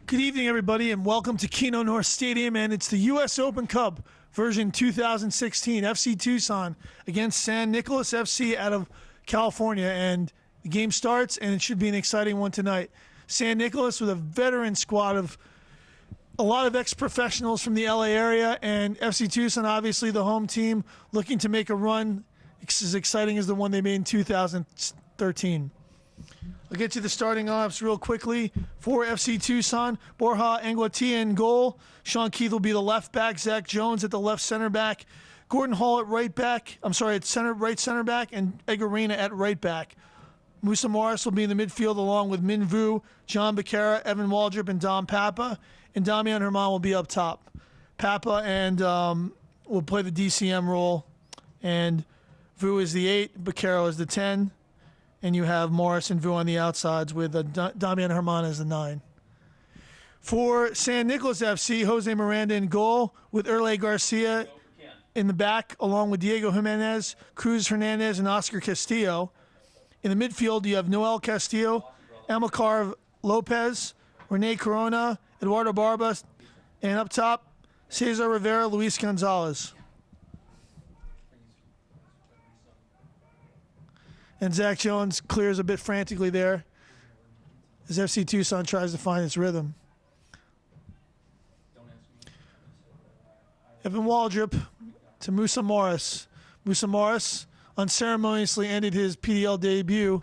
Good evening, everybody, and welcome to Keno North Stadium, and it's the U.S. Open Cup version 2016, FC Tucson against San Nicolas FC out of California, and the game starts, and it should be an exciting one tonight. San Nicolas with a veteran squad of a lot of ex-professionals from the L.A. area, and FC Tucson, obviously the home team, looking to make a run as exciting as the one they made in 2013. I'll get you the starting lineups real quickly. For FC Tucson, Borja Anguatia in goal. Sean Keith will be the left back. Zach Jones at the left center back. Gordon Hall at right back. Right center back, and Edgar Reyna at right back. Musa Morris will be in the midfield along with Min Vu, John Becerra, Evan Waldrop, and Dom Papa. And Damian Herman will be up top. Papa and will play the DCM role. And Vu is the 8, Becerra is the 10. And you have Morris and Vu on the outsides with Damian Herman as the 9. For San Nicolas FC, Jose Miranda in goal with Erle Garcia in the back, along with Diego Jimenez, Cruz Hernandez, and Oscar Castillo. In the midfield, you have Noel Castillo, Amilcar Lopez, Rene Corona, Eduardo Barba, and up top, Cesar Rivera, Luis Gonzalez. And Zach Jones clears a bit frantically there as FC Tucson tries to find its rhythm. Evan Waldrop to Musa Morris. Musa Morris unceremoniously ended his PDL debut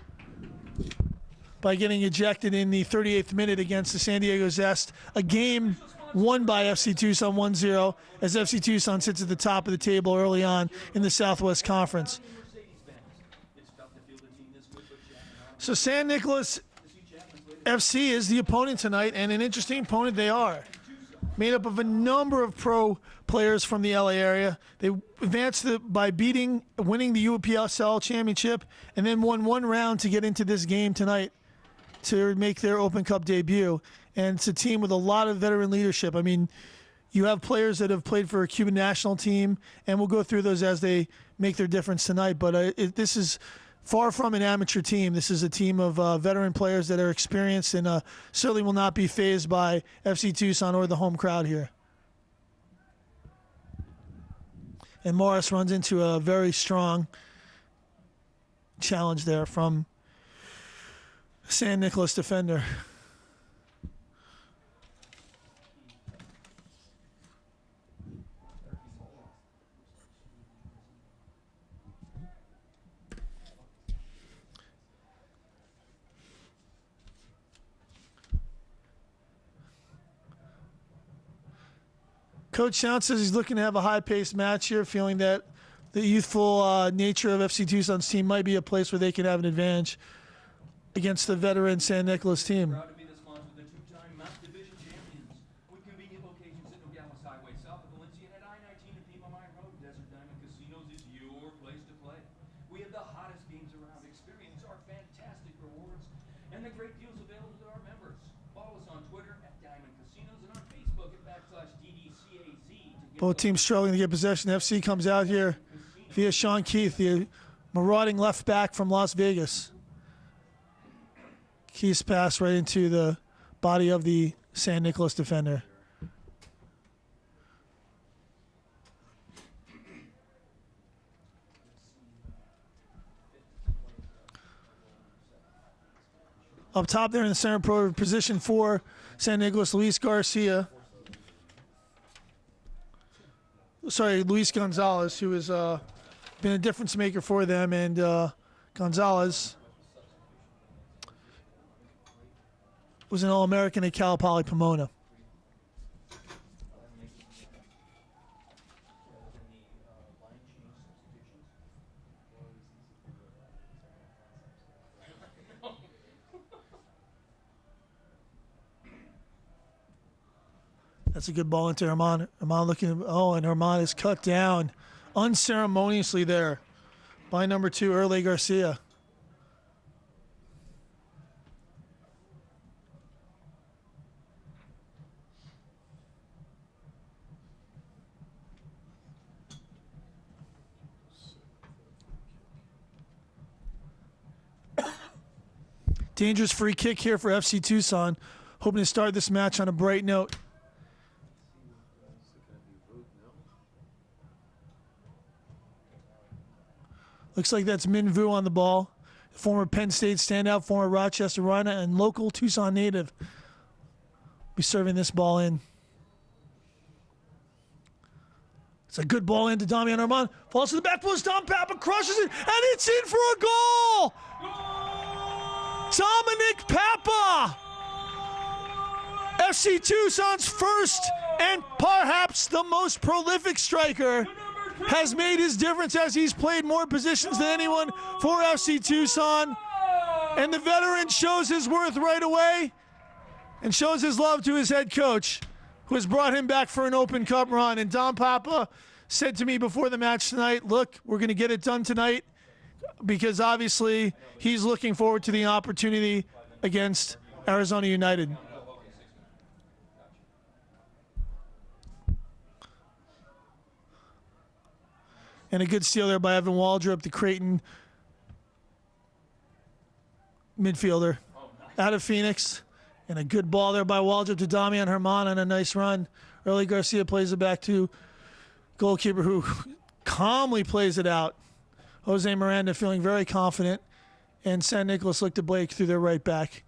by getting ejected in the 38th minute against the San Diego Zest, a game won by FC Tucson 1-0 as FC Tucson sits at the top of the table early on in the Southwest Conference. So San Nicolas FC is the opponent tonight, and an interesting opponent they are. Made up of a number of pro players from the LA area. They advanced by winning the UPSL championship, and then won one round to get into this game tonight to make their Open Cup debut. And it's a team with a lot of veteran leadership. I mean, you have players that have played for a Cuban national team, and we'll go through those as they make their difference tonight. But this is far from an amateur team. This is a team of veteran players that are experienced and certainly will not be fazed by FC Tucson or the home crowd here. And Morris runs into a very strong challenge there from San Nicolas defender. Coach Sound says he's looking to have a high-paced match here, feeling that the youthful nature of FC Tucson's team might be a place where they can have an advantage against the veteran San Nicolas team. Proud to be the sponsor of the two-time Mountain Division champions with convenient locations at Nogales Highway, south of Valencia, and at I-19 and Piedmont Mine Road. Desert Diamond Casinos is your place to play. We have the hottest games around. Experience our fantastic rewards and the great deals available to our members. Follow us on Twitter at Diamond Casinos and on Facebook at /DDCAZ. Both teams struggling to get possession. FC comes out here via Sean Keith, the marauding left back from Las Vegas. Keith's pass right into the body of the San Nicolas defender. Up top there in the center pro position for San Nicolas, Luis Gonzalez, who has been a difference maker for them, and Gonzalez was an All-American at Cal Poly Pomona. That's a good ball into Herman. Herman looking, and Herman is cut down unceremoniously there by number 2, Erle Garcia. Dangerous free kick here for FC Tucson. hoping to start this match on a bright note. Looks like that's Min Vu on the ball. Former Penn State standout, former Rochester Rhino, and local Tucson native. Be serving this ball in. It's a good ball into Damian Armand. Falls to the back post. Dom Papa crushes it, and it's in for a goal! Dominic Papa! FC Tucson's first and perhaps the most prolific striker has made his difference as he's played more positions than anyone for FC Tucson. And the veteran shows his worth right away and shows his love to his head coach, who has brought him back for an Open Cup run. And Dom Papa said to me before the match tonight, look, we're going to get it done tonight, because obviously he's looking forward to the opportunity against Arizona United. And a good steal there by Evan Waldrop, the Creighton midfielder out of Phoenix. And a good ball there by Waldrop to Damian Herman on a nice run. Early Garcia plays it back to goalkeeper, who calmly plays it out. Jose Miranda feeling very confident. And San Nicolas looked to Blake through their right back.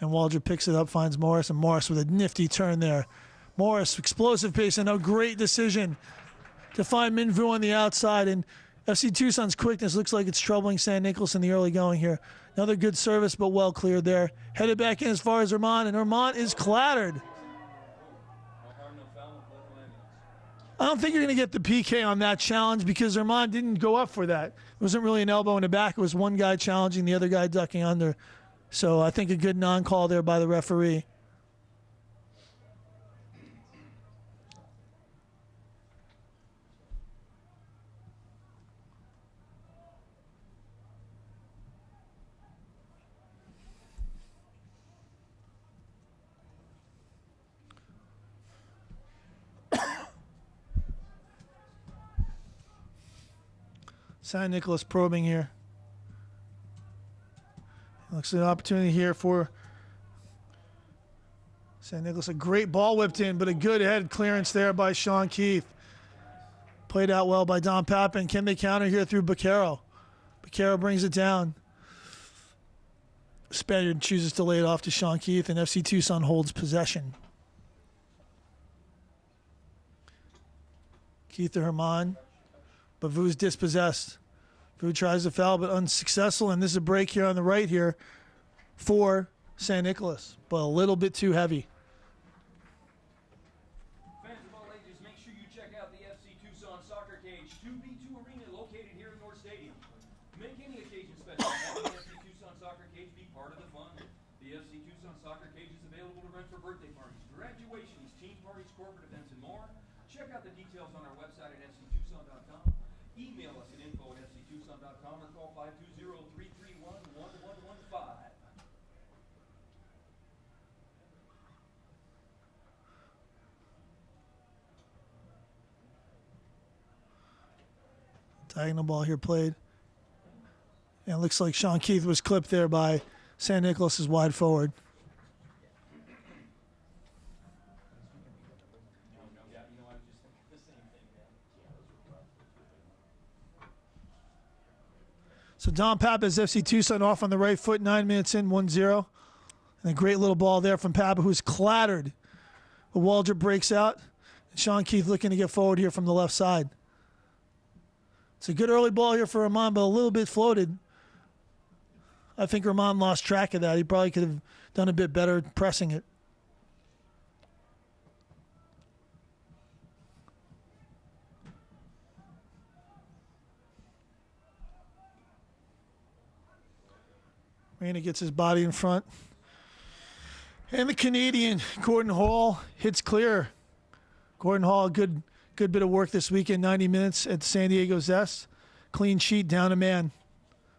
And Waldrop picks it up, finds Morris, and Morris with a nifty turn there. Morris, explosive pace, and a great decision to find Min Vu on the outside. And FC Tucson's quickness looks like it's troubling San Nicolas in the early going here. Another good service, but well cleared there. Headed back in as far as Herman, and Herman is clattered. I don't think you're going to get the PK on that challenge, because Herman didn't go up for that. It wasn't really an elbow in the back. It was one guy challenging, the other guy ducking under. So I think a good non-call there by the referee. San Nicolas probing here. Looks like an opportunity here for San Nicolas. A great ball whipped in, but a good head clearance there by Sean Keith. Played out well by Dom Papa, and can they counter here through Baquero? Baquero brings it down. Spaniard chooses to lay it off to Sean Keith, and FC Tucson holds possession. Keith to Herman, but Vu's dispossessed. Vu tries to foul, but unsuccessful, and this is a break here on the right here for San Nicolas, but a little bit too heavy. Fans of all ages, make sure you check out the FC Tucson Soccer Cage 2v2 arena located here in North Stadium. Make any occasion special. Have the FC Tucson Soccer Cage be part of the fun. The FC Tucson Soccer Cage is available to rent for birthday parties, graduations, team parties, corporate events, and more. Check out the details on our website at fctucson.com. Email us at info@fctucson.com or call 520-331-1115. Diagonal ball here played. And it looks like Sean Keith was clipped there by San Nicolas' wide forward. So Dom Papa's FC Tucson off on the right foot, 9 minutes in, 1-0. And a great little ball there from Papa, who's clattered. But Waldrop breaks out. And Sean Keith looking to get forward here from the left side. It's a good early ball here for Rahman, but a little bit floated. I think Rahman lost track of that. He probably could have done a bit better pressing it. Reyna gets his body in front. And the Canadian, Gordon Hall, hits clear. Gordon Hall, good bit of work this weekend, 90 minutes at San Diego Zest. Clean sheet, down a man.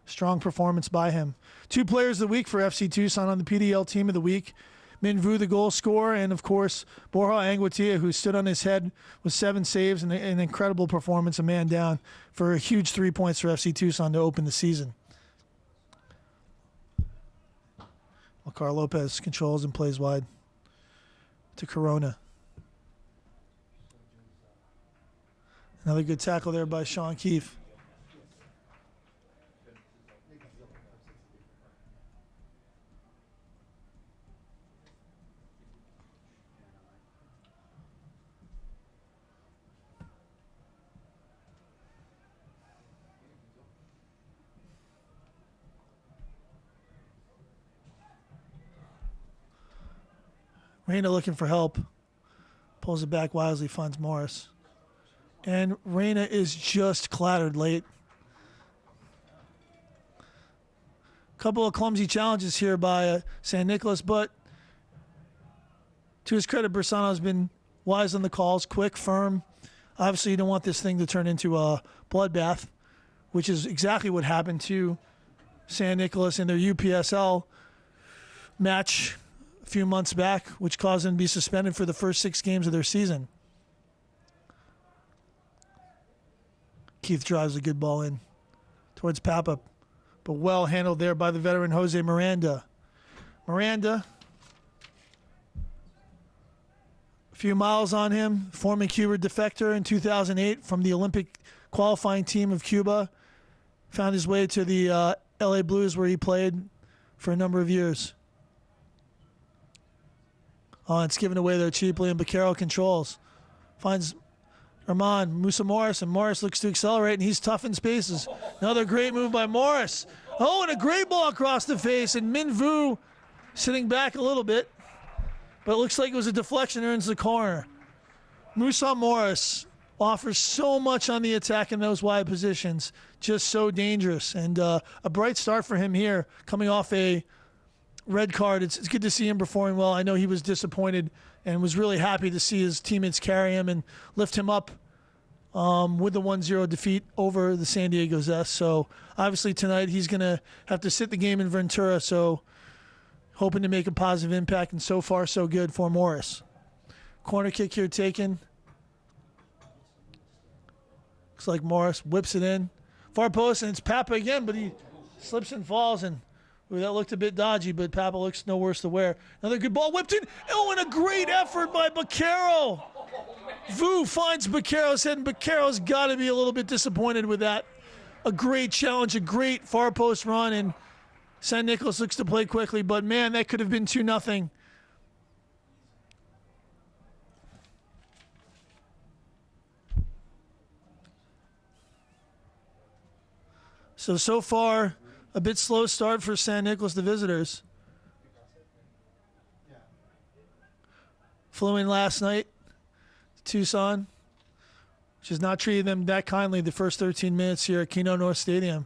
Strong performance by him. 2 players of the week for FC Tucson on the PDL Team of the Week. Minvu, the goal scorer, and, of course, Borja Angutia, who stood on his head with 7 saves and an incredible performance, a man down, for a huge 3 points for FC Tucson to open the season. Car Lopez controls and plays wide to Corona. Another good tackle there by Sean Keefe. Reyna looking for help. Pulls it back wisely, finds Morris. And Reyna is just clattered late. Couple of clumsy challenges here by San Nicolas, but to his credit, Bersano's been wise on the calls, quick, firm. Obviously, you don't want this thing to turn into a bloodbath, which is exactly what happened to San Nicolas in their UPSL match a few months back, which caused them to be suspended for the first 6 games of their season. Keith drives a good ball in towards Papa, but well handled there by the veteran Jose Miranda. Miranda, a few miles on him, former Cuba defector in 2008 from the Olympic qualifying team of Cuba, found his way to the LA Blues where he played for a number of years. Oh, it's given away there cheaply, and Baquero controls. Finds Armand Musa Morris, and Morris looks to accelerate, and he's tough in spaces. Another great move by Morris. Oh, and a great ball across the face, and Minvu sitting back a little bit, but it looks like it was a deflection, earns the corner. Musa Morris offers so much on the attack in those wide positions, just so dangerous, and a bright start for him here, coming off a red card. It's good to see him performing well. I know he was disappointed and was really happy to see his teammates carry him and lift him up with the 1-0 defeat over the San Diego Zest. So obviously tonight he's going to have to sit the game in Ventura, so hoping to make a positive impact, and so far so good for Morris. Corner kick here taken. Looks like Morris whips it in. Far post, and it's Papa again, but he slips and falls, and ooh, that looked a bit dodgy, but Papa looks no worse to wear. Another good ball whipped in. Oh, and a great effort by Baquero. Vu finds Baquero's head, and Baquero's got to be a little bit disappointed with that. A great challenge, a great far post run, and San Nicolas looks to play quickly, but man, that could have been 2-0. So far, a bit slow start for San Nicolas, the visitors. Flew in last night to Tucson, which has not treated them that kindly the first 13 minutes here at Keno North Stadium.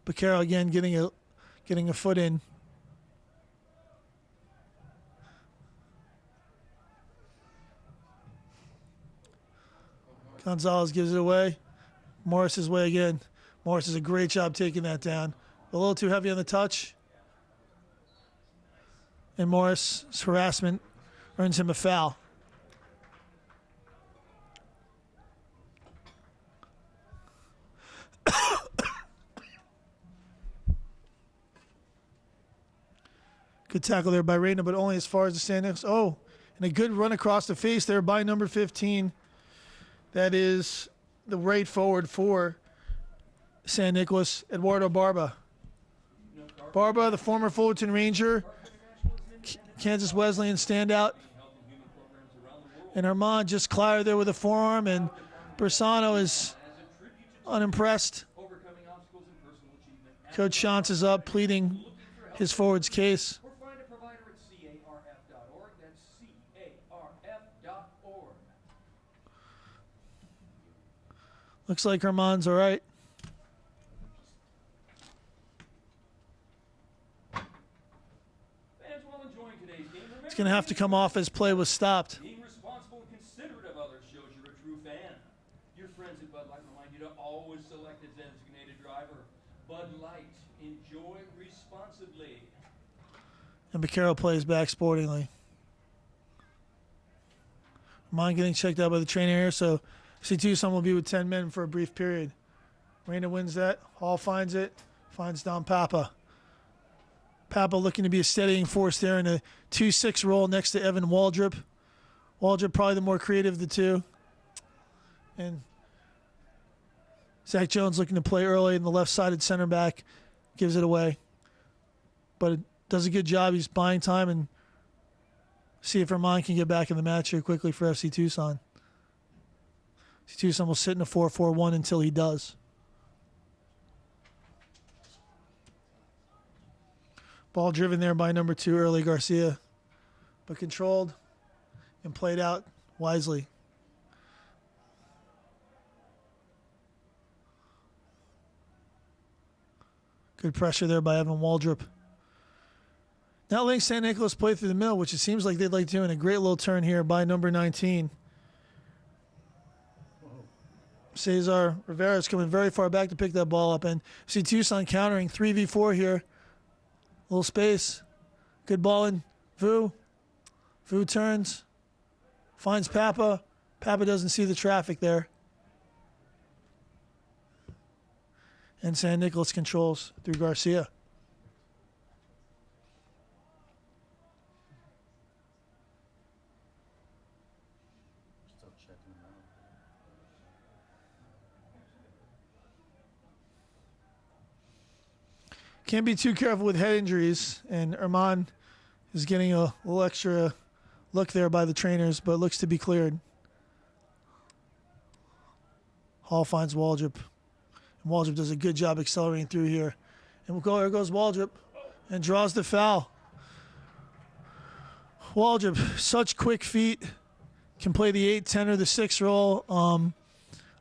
Baquero again getting a foot in. Gonzalez gives it away. Morris's way again. Morris does a great job taking that down. A little too heavy on the touch. And Morris' harassment earns him a foul. Good tackle there by Reyna, but only as far as the San Nicolas. Oh, and a good run across the face there by number 15. That is the right forward for San Nicolas, Eduardo Barba. Barba, the former Fullerton Ranger, Kansas Wesleyan standout. And Armand just clattered there with a forearm, and Bersano is unimpressed. Coach Shantz is up, pleading his forward's case. Looks like Armand's all right. He's going to have to come off as play was stopped. Being responsible and considerate of others shows you're a true fan. Your friends at Bud Light remind you to always select a designated driver. Bud Light. Enjoy responsibly. And Vaquero plays back sportingly. Mine getting checked out by the trainer here, so Tucson will be with 10 men for a brief period. Miranda wins that. Hall finds it. Finds Don Papa. Papa looking to be a steadying force there in a 2-6 roll next to Evan Waldrop. Waldrop probably the more creative of the two. And Zach Jones looking to play early in the left-sided center back. Gives it away. But it does a good job. He's buying time and see if Herman can get back in the match here quickly for FC Tucson. FC Tucson will sit in a 4-4-1 until he does. Ball driven there by number 2, Early Garcia, but controlled and played out wisely. Good pressure there by Evan Waldrop. Now letting San Nicolas play through the middle, which it seems like they'd like to do, in a great little turn here by number 19. Cesar Rivera is coming very far back to pick that ball up, and see Tucson countering 3v4 here. Little space. Good ball in. Vu. Vu turns. Finds Papa. Papa doesn't see the traffic there. And San Nicolas controls through Garcia. Can't be too careful with head injuries, and Herman is getting a little extra look there by the trainers, but looks to be cleared. Hall finds Waldrop. And Waldrop does a good job accelerating through here. And there goes Waldrop and draws the foul. Waldrop, such quick feet, can play the 8, 10, or the 6 role.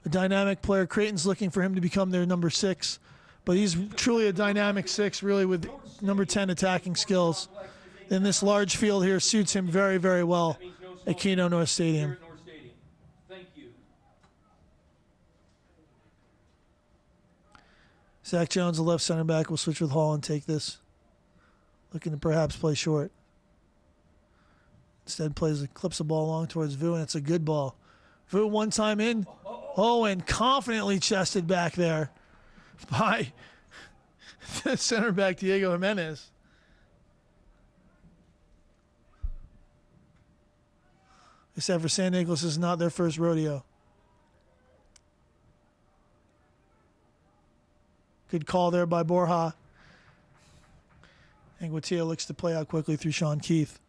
A dynamic player. Creighton's looking for him to become their number 6. But he's truly a dynamic 6, really, with number 10 attacking skills. And this large field here suits him very, very well at Keno North Stadium. Thank you. Zach Jones, the left center back, will switch with Hall and take this. Looking to perhaps play short. Instead clips the ball long towards Vu, and it's a good ball. Vu one time in. Oh, and confidently chested back there by the center back, Diego Jimenez. Except for San Nicolas, this is not their first rodeo. Good call there by Borja. And Guatia looks to play out quickly through Sean Keith.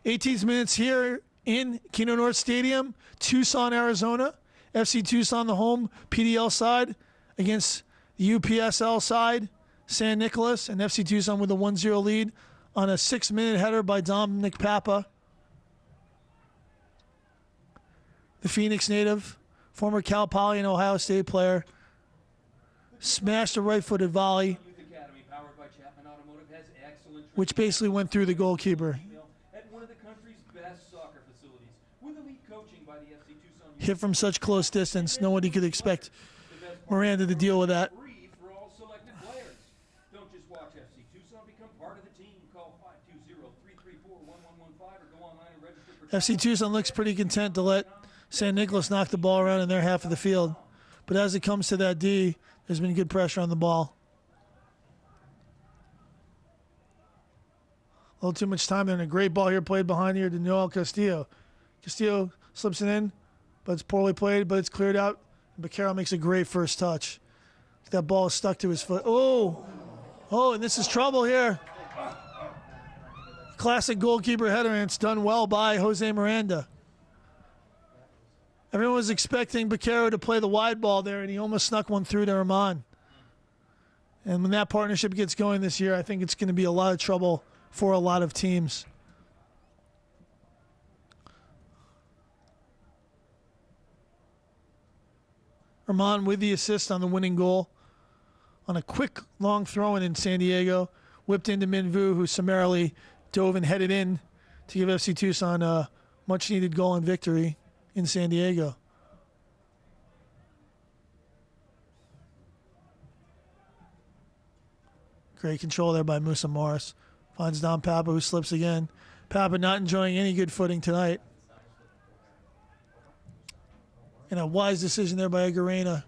18 minutes here in Keno North Stadium, Tucson, Arizona. FC Tucson, the home PDL side, against the UPSL side, San Nicolas, and FC Tucson with a 1-0 lead on a 6-minute header by Dominic Papa. The Phoenix native, former Cal Poly and Ohio State player, smashed a right-footed volley, which basically went through the goalkeeper. Hit from such close distance, nobody could expect Miranda to deal with that. Don't just watch FC Tucson, become part of the team. Call 520-334-1115 or go online and register for FC Tucson looks pretty content to let San Nicolas knock the ball around in their half of the field. But as it comes to that D, there's been good pressure on the ball. A little too much time there, and a great ball here played behind here to Noel Castillo. Castillo slips it in, but it's poorly played, but it's cleared out. Vaquero makes a great first touch. That ball is stuck to his foot. Oh, and this is trouble here. Classic goalkeeper header, and it's done well by Jose Miranda. Everyone was expecting Vaquero to play the wide ball there, and he almost snuck one through to Herman. And when that partnership gets going this year, I think it's going to be a lot of trouble for a lot of teams. Herman with the assist on the winning goal on a quick long throw in San Diego. Whipped into Minvu, who summarily dove and headed in to give FC Tucson a much-needed goal and victory in San Diego. Great control there by Musa Morris. Finds Don Papa, who slips again. Papa not enjoying any good footing tonight. And a wise decision there by Edgar Reyna.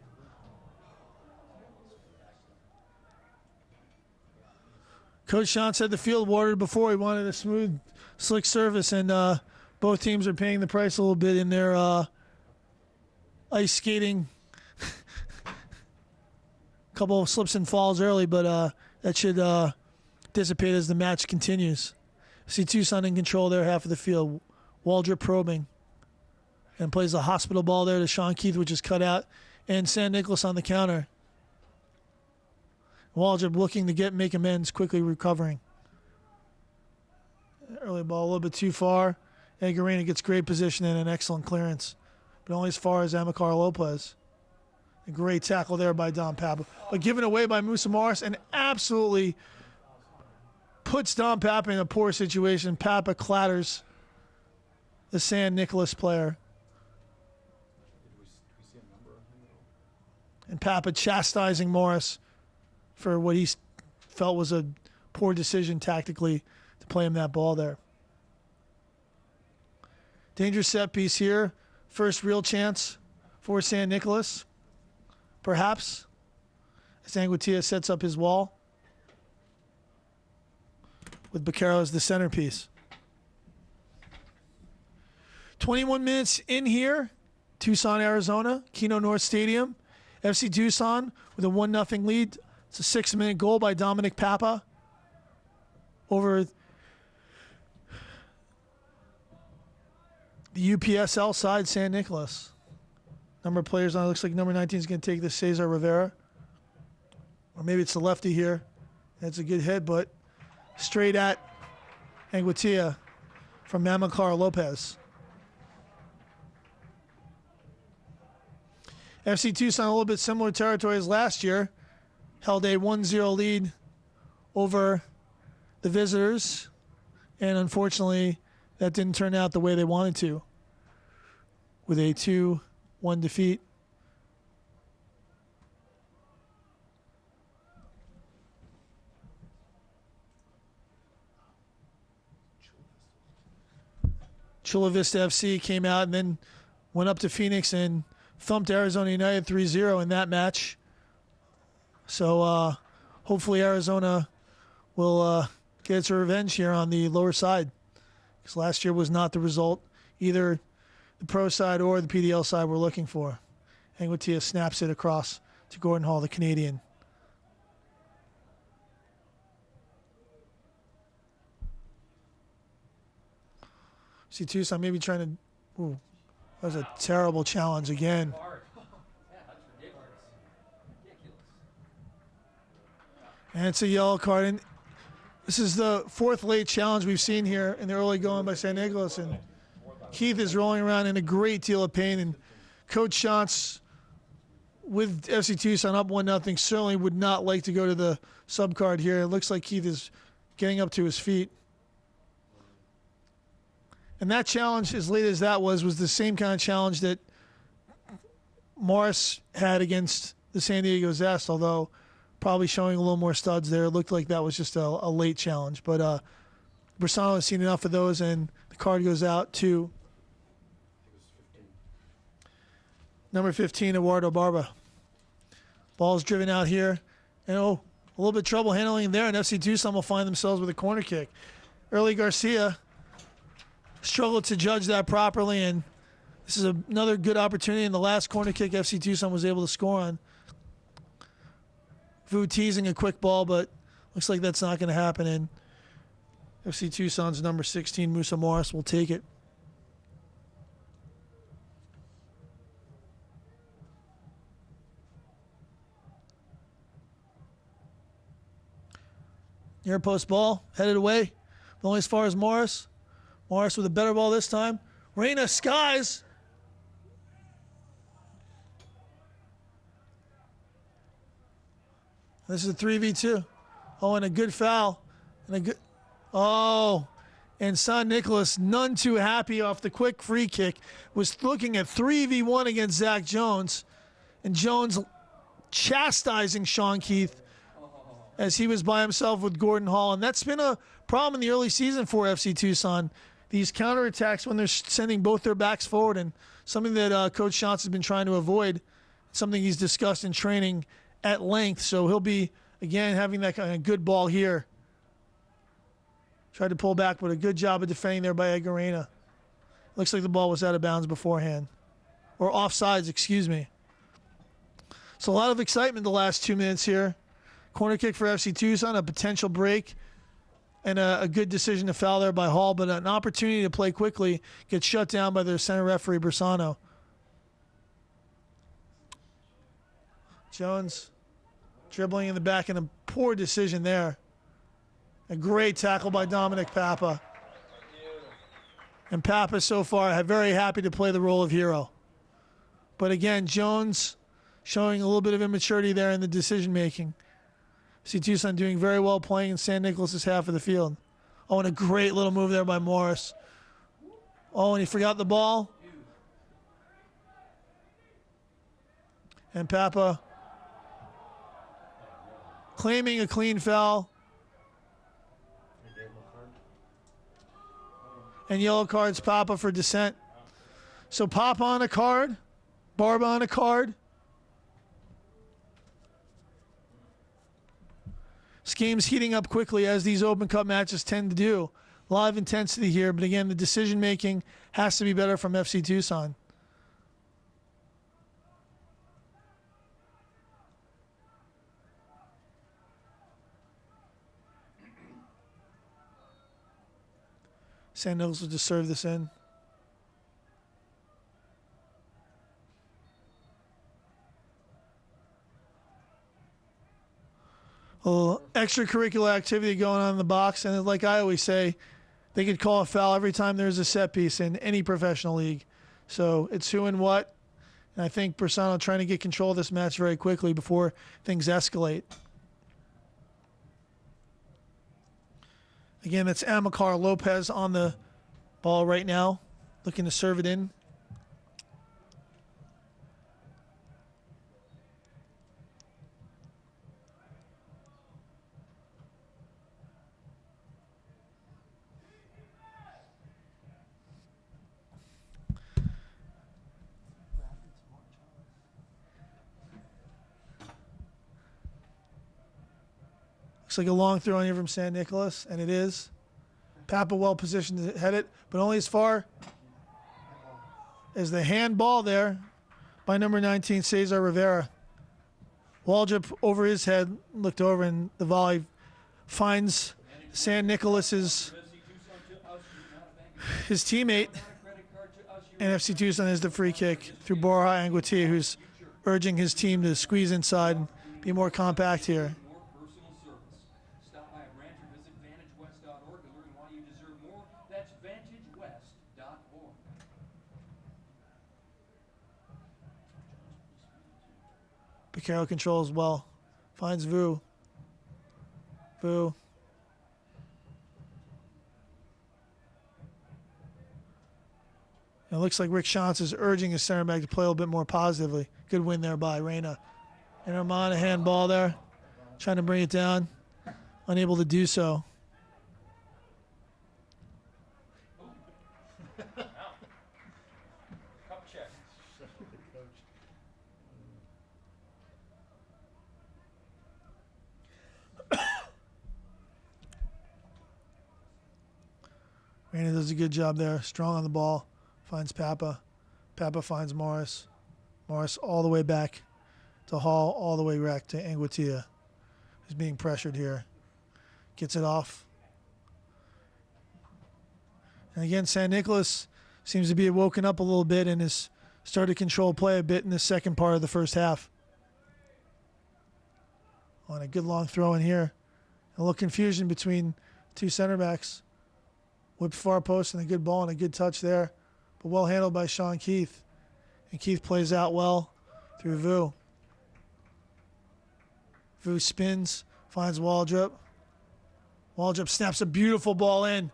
Coach Sean said the field watered before. He wanted a smooth, slick surface, and both teams are paying the price a little bit in their ice skating. Couple of slips and falls early, but that should dissipate as the match continues. See Tucson in control there, half of the field. Waldrop probing. And plays a hospital ball there to Sean Keith, which is cut out. And San Nicolas on the counter. Waldrop looking to make amends, quickly recovering. Early ball a little bit too far. Edgar Reyna gets great position and an excellent clearance. But only as far as Amicar Lopez. A great tackle there by Don Papa. But given away by Musa Morris and absolutely puts Don Papa in a poor situation. Papa clatters the San Nicolas player. And Papa chastising Morris for what he felt was a poor decision tactically to play him that ball there. Dangerous set piece here. First real chance for San Nicolas. Perhaps. As Angutia sets up his wall. With Baccaro as the centerpiece. 21 minutes in here. Tucson, Arizona. Keno North Stadium. FC Tucson with a 1-0 lead. It's a 6-minute goal by Dominic Papa over the UPSL side, San Nicolas. Number of players on it. Looks like number 19 is going to take this, Cesar Rivera. Or maybe it's the lefty here. That's a good hit, but straight at Angutia from Amicar Lopez. FC Tucson, a little bit similar territory as last year, held a 1-0 lead over the visitors, and unfortunately, that didn't turn out the way they wanted to, with a 2-1 defeat. Chula Vista FC came out and then went up to Phoenix and thumped Arizona United 3-0 in that match. So hopefully Arizona will get its revenge here on the lower side. Because last year was not the result either the pro side or the PDL side we're looking for. Angutia snaps it across to Gordon Hall, the Canadian. See Tucson maybe trying to... Ooh, that was a terrible challenge again. And it's a yellow card. And this is the fourth late challenge we've seen here in the early going by San Nicolas. And Keith is rolling around in a great deal of pain. And Coach Shantz, with FC Tucson up 1-0, certainly would not like to go to the sub card here. It looks like Keith is getting up to his feet. And that challenge, as late as that was the same kind of challenge that Morris had against the San Diego Zest, although probably showing a little more studs there. It looked like that was just a late challenge. But Bersano has seen enough of those, and the card goes out to number 15, Eduardo Barba. Ball's driven out here. And a little bit of trouble handling there, and FC Tucson will find themselves with a corner kick. Early Garcia struggled to judge that properly, and this is another good opportunity. In the last corner kick, FC Tucson was able to score on. Vu teasing a quick ball, but looks like that's not going to happen. And FC Tucson's number 16, Musa Morris, will take it. Near post ball, headed away, but only as far as Morris. Morris with a better ball this time. Reyna skies. This is a 3v2. Oh, and a good foul. And San Nicolas, none too happy off the quick free kick, was looking at 3v1 against Zach Jones. And Jones chastising Sean Keith as he was by himself with Gordon Hall. And that's been a problem in the early season for FC Tucson. These counterattacks when they're sending both their backs forward, and something that Coach Shantz has been trying to avoid, something he's discussed in training at length. So he'll be, again, having that kind of good ball here. Tried to pull back, but a good job of defending there by Edgar Reyna. Looks like the ball was out of bounds beforehand. Or offsides, excuse me. So a lot of excitement the last 2 minutes here. Corner kick for FC Tucson, a potential break, and a good decision to foul there by Hall, but an opportunity to play quickly gets shut down by their center referee, Bersano. Jones dribbling in the back, and a poor decision there. A great tackle by Dominic Papa. And Papa so far very happy to play the role of hero. But again, Jones showing a little bit of immaturity there in the decision making. See Tucson doing very well playing in San Nicolas' half of the field. Oh, and a great little move there by Morris. Oh, and he forgot the ball. And Papa claiming a clean foul. And yellow cards Papa for dissent. So Papa on a card, Barba on a card. This game's heating up quickly, as these Open Cup matches tend to do. A lot of intensity here, but again, the decision making has to be better from FC Tucson. San Nicolas will just serve this in. A little extracurricular activity going on in the box, and like I always say, they could call a foul every time there's a set piece in any professional league. So it's who and what, and I think Bersano trying to get control of this match very quickly before things escalate. Again, that's Amilcar Lopez on the ball right now, looking to serve it in. Looks like a long throw in here from San Nicolas, and it is. Papa well positioned to head it, but only as far as the handball there by number 19, Cesar Rivera. Waldrop over his head, looked over, and the volley finds San Nicolas's his teammate. And FC Tucson is the free kick through Borja Angutia, who's urging his team to squeeze inside and be more compact here. Picaro controls well. Finds Vu. Vu. And it looks like Rick Shantz is urging his center back to play a little bit more positively. Good win there by Reyna. And Armand, a handball there. Trying to bring it down. Unable to do so. Reyna does a good job there. Strong on the ball. Finds Papa. Papa finds Morris. Morris all the way back to Hall, all the way back to Angutia, who's being pressured here. Gets it off. And again, San Nicolas seems to be woken up a little bit and has started to control play a bit in the second part of the first half. On a good long throw in here. A little confusion between two center backs. Whipped far post and a good ball and a good touch there. But well handled by Sean Keith. And Keith plays out well through Vu. Vu spins, finds Waldrop. Waldrop snaps a beautiful ball in.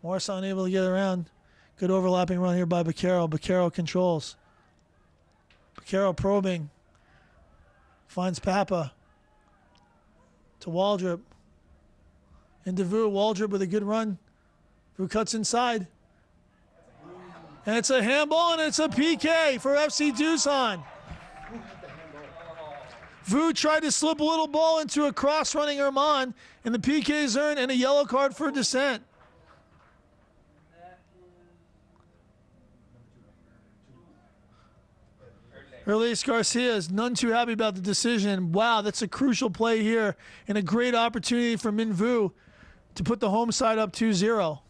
Morris unable to get around. Good overlapping run here by Beccaro. Beccaro controls. Beccaro probing. Finds Papa. to Waldrop. Into Vu. Waldrop with a good run. Vu cuts inside. And it's a handball and it's a PK for FC Tucson. Vu tried to slip a little ball into a cross-running Herman, and the PK is earned and a yellow card for dissent. Erlies Garcia is none too happy about the decision. Wow, that's a crucial play here and a great opportunity for Minh Vu to put the home side up 2-0.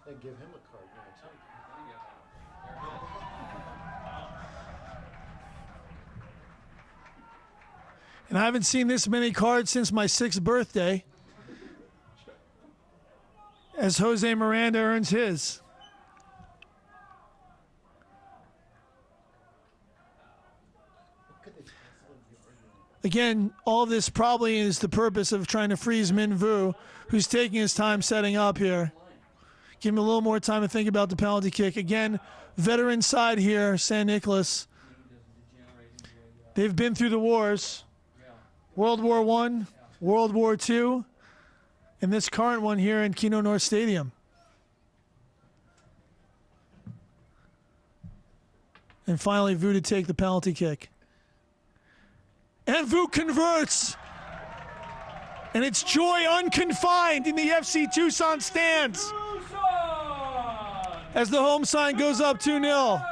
They give him a card now, too. And I haven't seen this many cards since my 6th birthday, as Jose Miranda earns his. Again, all of this probably is the purpose of trying to freeze Minh Vu, who's taking his time setting up here. Give him a little more time to think about the penalty kick. Again, veteran side here, San Nicolas. They've been through the wars. World War I, World War II, and this current one here in Keno North Stadium. And finally, Vu to take the penalty kick. And Vu converts. And it's joy unconfined in the FC Tucson stands as the home sign goes up 2-0.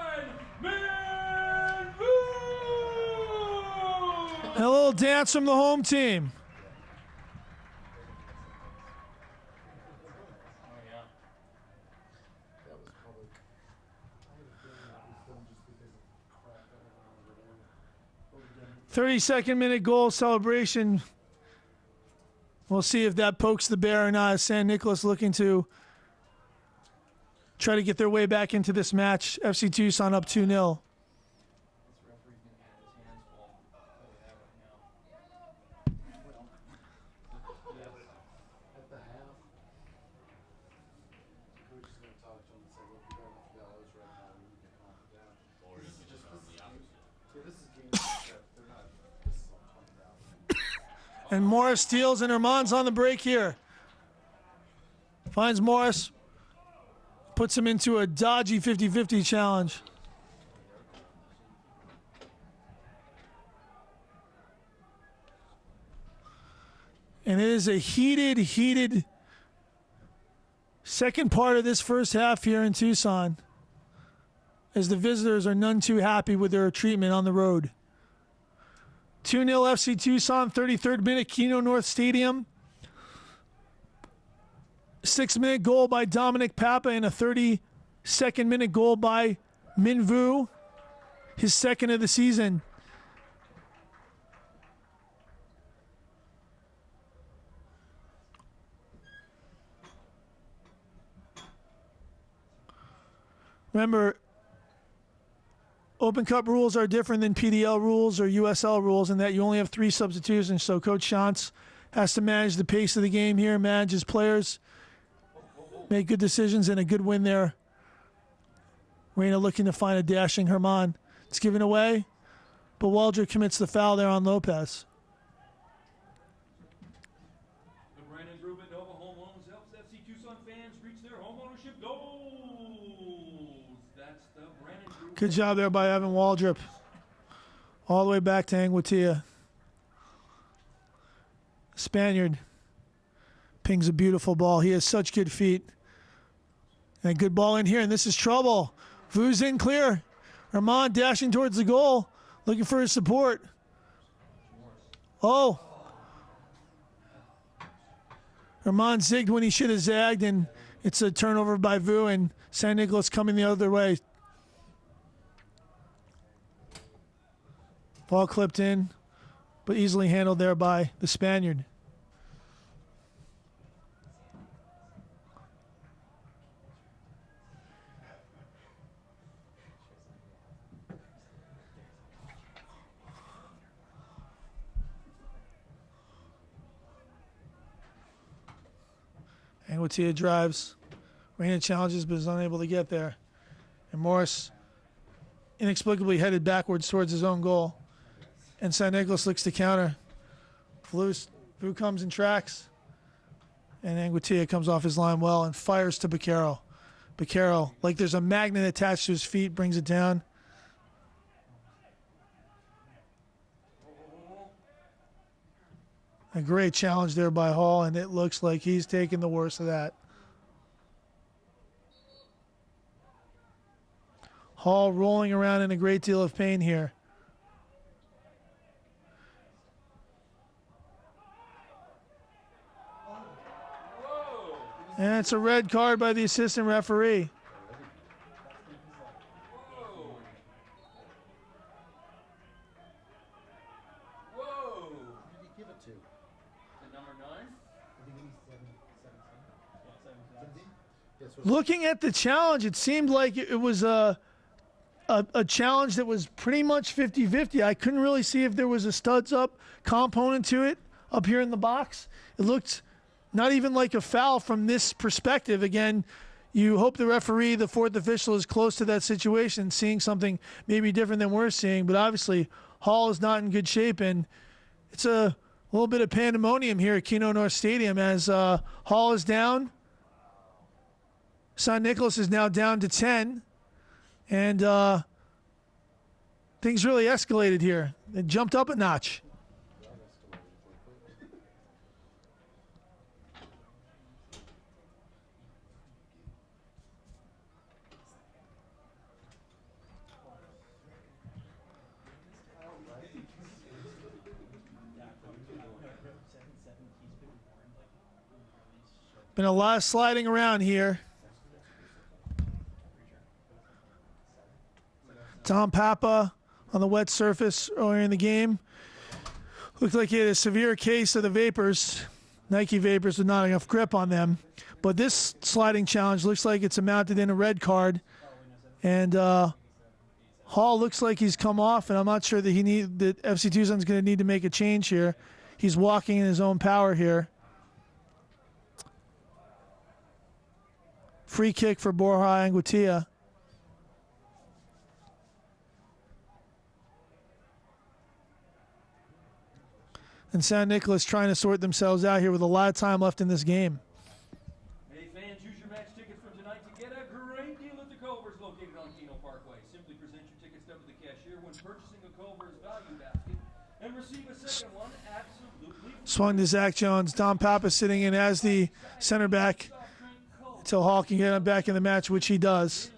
And a little dance from the home team. That was probably. I had a feeling that was done just because of crap going on over there. 32nd minute goal celebration. We'll see if that pokes the bear or not. San Nicolas looking to try to get their way back into this match. FC Tucson up 2-0. At the half, the coach is going to talk to him and say, look, we got enough yellows right now. We need to calm it down. This is game set. They're not, this is on 20,000. And Morris steals, and Herman's on the break here. Finds Morris. Puts him into a dodgy 50-50 challenge. And it is a heated second part of this first half here in Tucson, as the visitors are none too happy with their treatment on the road. 2-0 FC Tucson, 33rd minute, Keno North Stadium. 6-minute goal by Dominic Papa and a 32nd minute goal by Minh Vu, his second of the season. Remember, Open Cup rules are different than PDL rules or USL rules in that you only have 3 substitutions, so Coach Shantz has to manage the pace of the game here, manage his players, make good decisions, and a good win there. Reyna looking to find a dashing Herman. It's given away, but Waldrop commits the foul there on Lopez. The Brandon Group at Nova Home Loans helps FC Tucson fans reach their home ownership goals. That's the Brandon Group. Good job there by Evan Waldrop. All the way back to Anguitilla. Spaniard pings a beautiful ball. He has such good feet. And a good ball in here, and this is trouble. Vu's in clear. Herman dashing towards the goal, looking for his support. Oh. Herman zigged when he should have zagged, and it's a turnover by Vu, and San Nicolas coming the other way. Ball clipped in. but easily handled there by the Spaniard. Angutia drives. Reina challenges but is unable to get there. And Morris inexplicably headed backwards towards his own goal. And San Nicolas looks to counter. Vu comes and tracks. And Angutia comes off his line well and fires to Baquero. Baquero, like there's a magnet attached to his feet, brings it down. A great challenge there by Hall, and it looks like he's taking the worst of that. Hall rolling around in a great deal of pain here. And it's a red card by the assistant referee. Looking at the challenge, it seemed like it was a challenge that was pretty much 50-50. I couldn't really see if there was a studs up component to it up here in the box. It looked not even like a foul from this perspective. Again, you hope the referee, the fourth official, is close to that situation, seeing something maybe different than we're seeing. But obviously, Hall is not in good shape, and it's a little bit of pandemonium here at Keno North Stadium as Hall is down. San Nicolas is now down to 10, and things really escalated here. It jumped up a notch. Been a lot of sliding around here. Tom Papa on the wet surface earlier in the game. Looked like he had a severe case of the vapors. Nike vapors with not enough grip on them. But this sliding challenge looks like it's amounted in a red card. And Hall looks like he's come off, and I'm not sure that that FC Tucson's going to need to make a change here. He's walking in his own power here. Free kick for Borja Angutia. And San Nicolas trying to sort themselves out here with a lot of time left in this game. Hey fans, use your match tickets from tonight to get a great deal at the Culver's located on Keno Parkway. Simply present your tickets up to the cashier when purchasing a Culver's value basket and receive a second one absolutely free. Swung to Zach Jones. Tom Papa sitting in as the center back until Hall can get him back in the match, which he does.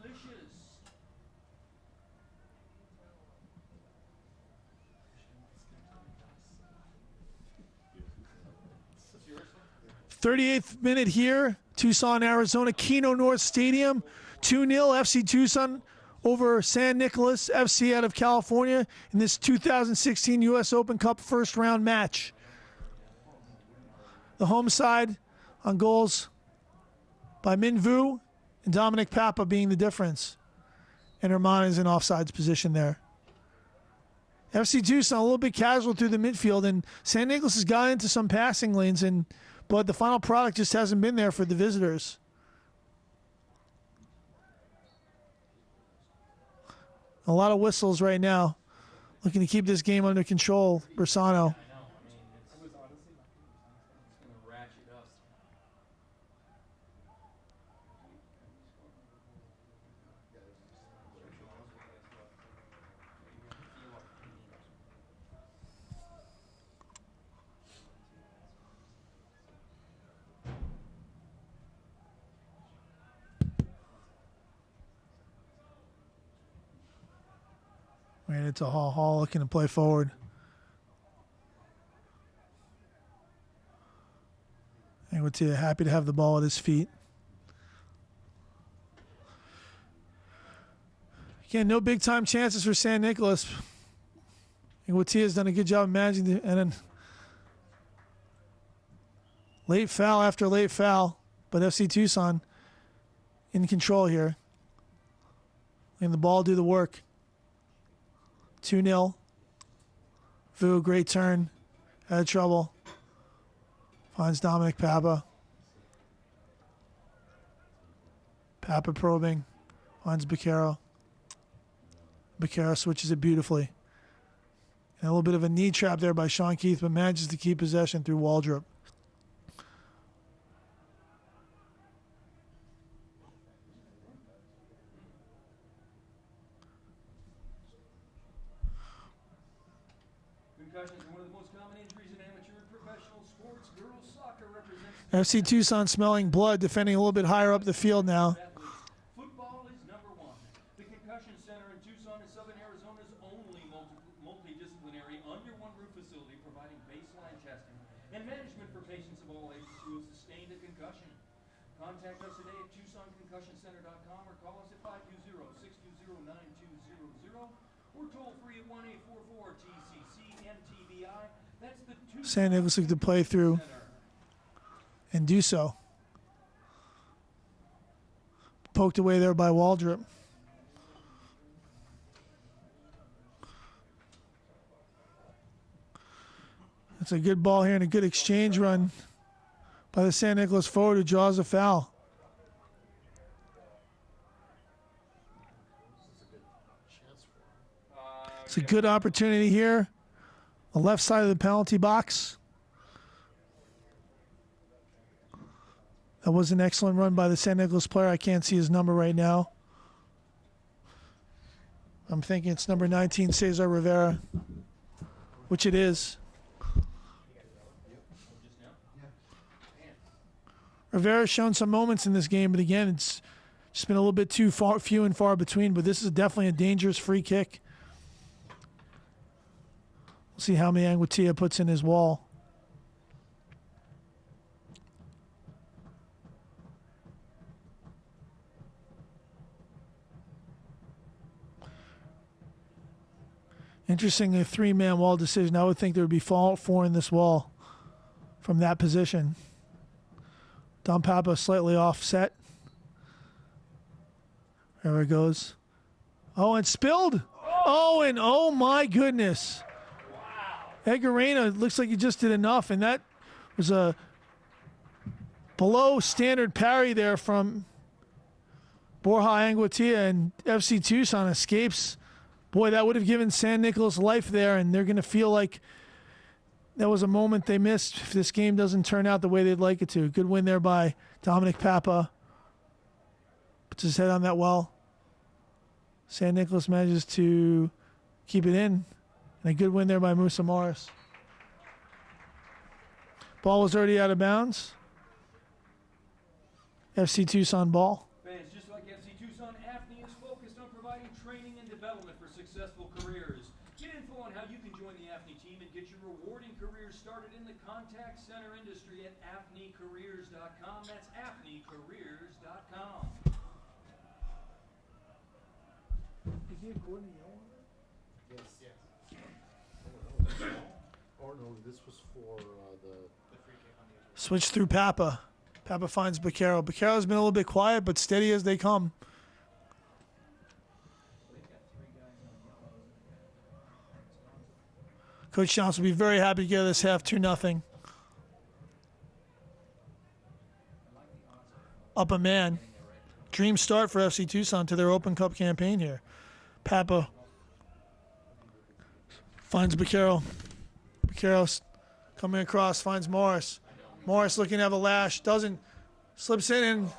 38th minute here, Tucson, Arizona, Keno North Stadium, 2-0 FC Tucson over San Nicolas FC out of California in this 2016 U.S. Open Cup first round match. The home side on goals by Min Vu and Dominic Papa being the difference. And Herman is in offsides position there. FC Tucson a little bit casual through the midfield, and San Nicolas has got into some passing lanes, but the final product just hasn't been there for the visitors. A lot of whistles right now, looking to keep this game under control. Bersano. Ran into Hall looking to play forward. Angutia happy to have the ball at his feet. Again, no big time chances for San Nicolas. Anguitia's done a good job of managing the, and then late foul after late foul, but FC Tucson in control here. And the ball do the work. 2-0. Vu, great turn. Out of trouble. Finds Dominic Papa. Papa probing. Finds Beccaro. Beccaro switches it beautifully. And a little bit of a knee trap there by Sean Keith, but manages to keep possession through Waldrop. Concussions are one of the most common injuries in amateur and professional sports. Girls soccer represents FC Tucson smelling blood, defending a little bit higher up the field now. athletes. Football is number one. The Concussion Center in Tucson is Southern Arizona's only multidisciplinary under-one-roof facility providing baseline testing and management for patients of all ages who have sustained a concussion. Contact us today at TucsonConcussionCenter.com or call us at 520-620-9200 or toll free at 1-844-TCC-MTBI. That's the Tucson San Nicolas look to play through Center. and do so. Poked away there by Waldrop. It's a good ball here and a good exchange run by the San Nicolas forward who draws a foul. It's a good opportunity here. The left side of the penalty box. That was an excellent run by the San Nicolas player. I can't see his number right now. I'm thinking it's number 19, Cesar Rivera, which it is. Rivera's shown some moments in this game, but again, it's just been a little bit too few and far between. But this is definitely a dangerous free kick. We'll see how many Anguitia puts in his wall. Interesting, a three-man wall decision. I would think there would be 4 in this wall from that position. Dom Papa slightly offset. There it goes. Oh, and spilled. Oh, and oh my goodness. Edgar Reyna looks like he just did enough, and that was a below standard parry there from Borja Anguitia, and FC Tucson escapes. Boy, that would have given San Nicolas life there, and they're going to feel like that was a moment they missed if this game doesn't turn out the way they'd like it to. Good win there by Dominic Papa. Puts his head on that well. San Nicolas manages to keep it in. And a good win there by Musa Morris. Ball was already out of bounds. FC Tucson ball. Fans, just like FC Tucson, AFNI is focused on providing training and development for successful careers. Get info on how you can join the AFNI team and get your rewarding career started in the contact center industry at AFNIcareers.com. That's AFNIcareers.com. Is he a Gordon Yell? Yes. Or no, this was for the free kick on the edge. Switch through Papa. Papa finds Beccaro. Beccaro's been a little bit quiet, but steady as they come. Coach Johnson will be very happy to get this half 2-0. Up a man. Dream start for FC Tucson to their Open Cup campaign here. Papa finds Beccaro. Beccaro coming across, finds Morris. Morris looking to have a lash, doesn't, slips in, and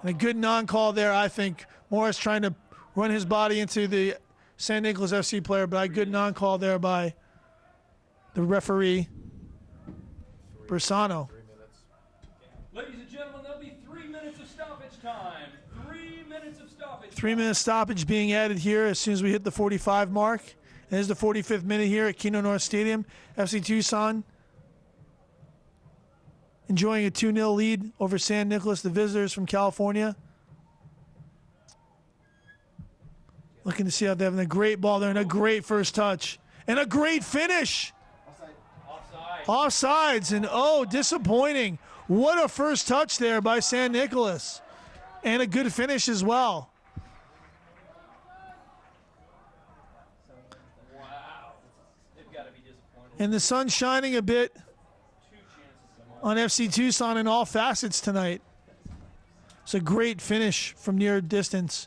a good non-call there, I think. Morris trying to run his body into the San Nicolas FC player, but a good non-call there by the referee, Bersano. 3 minutes. Ladies and gentlemen, there'll be 3 minutes of stoppage time. 3 minutes of stoppage. 3-minute stoppage being added here as soon as we hit the 45 mark. And this is the 45th minute here at Keno North Stadium. FC Tucson enjoying a 2-0 lead over San Nicolas, the visitors from California. Looking to see how they're having a great ball there and a great first touch. And a great finish. Offside. Offsides, and oh, disappointing. What a first touch there by San Nicolas. And a good finish as well. Wow. They've got to be disappointed. And the sun's shining a bit 2 chances. on FC Tucson in all facets tonight. It's a great finish from near distance.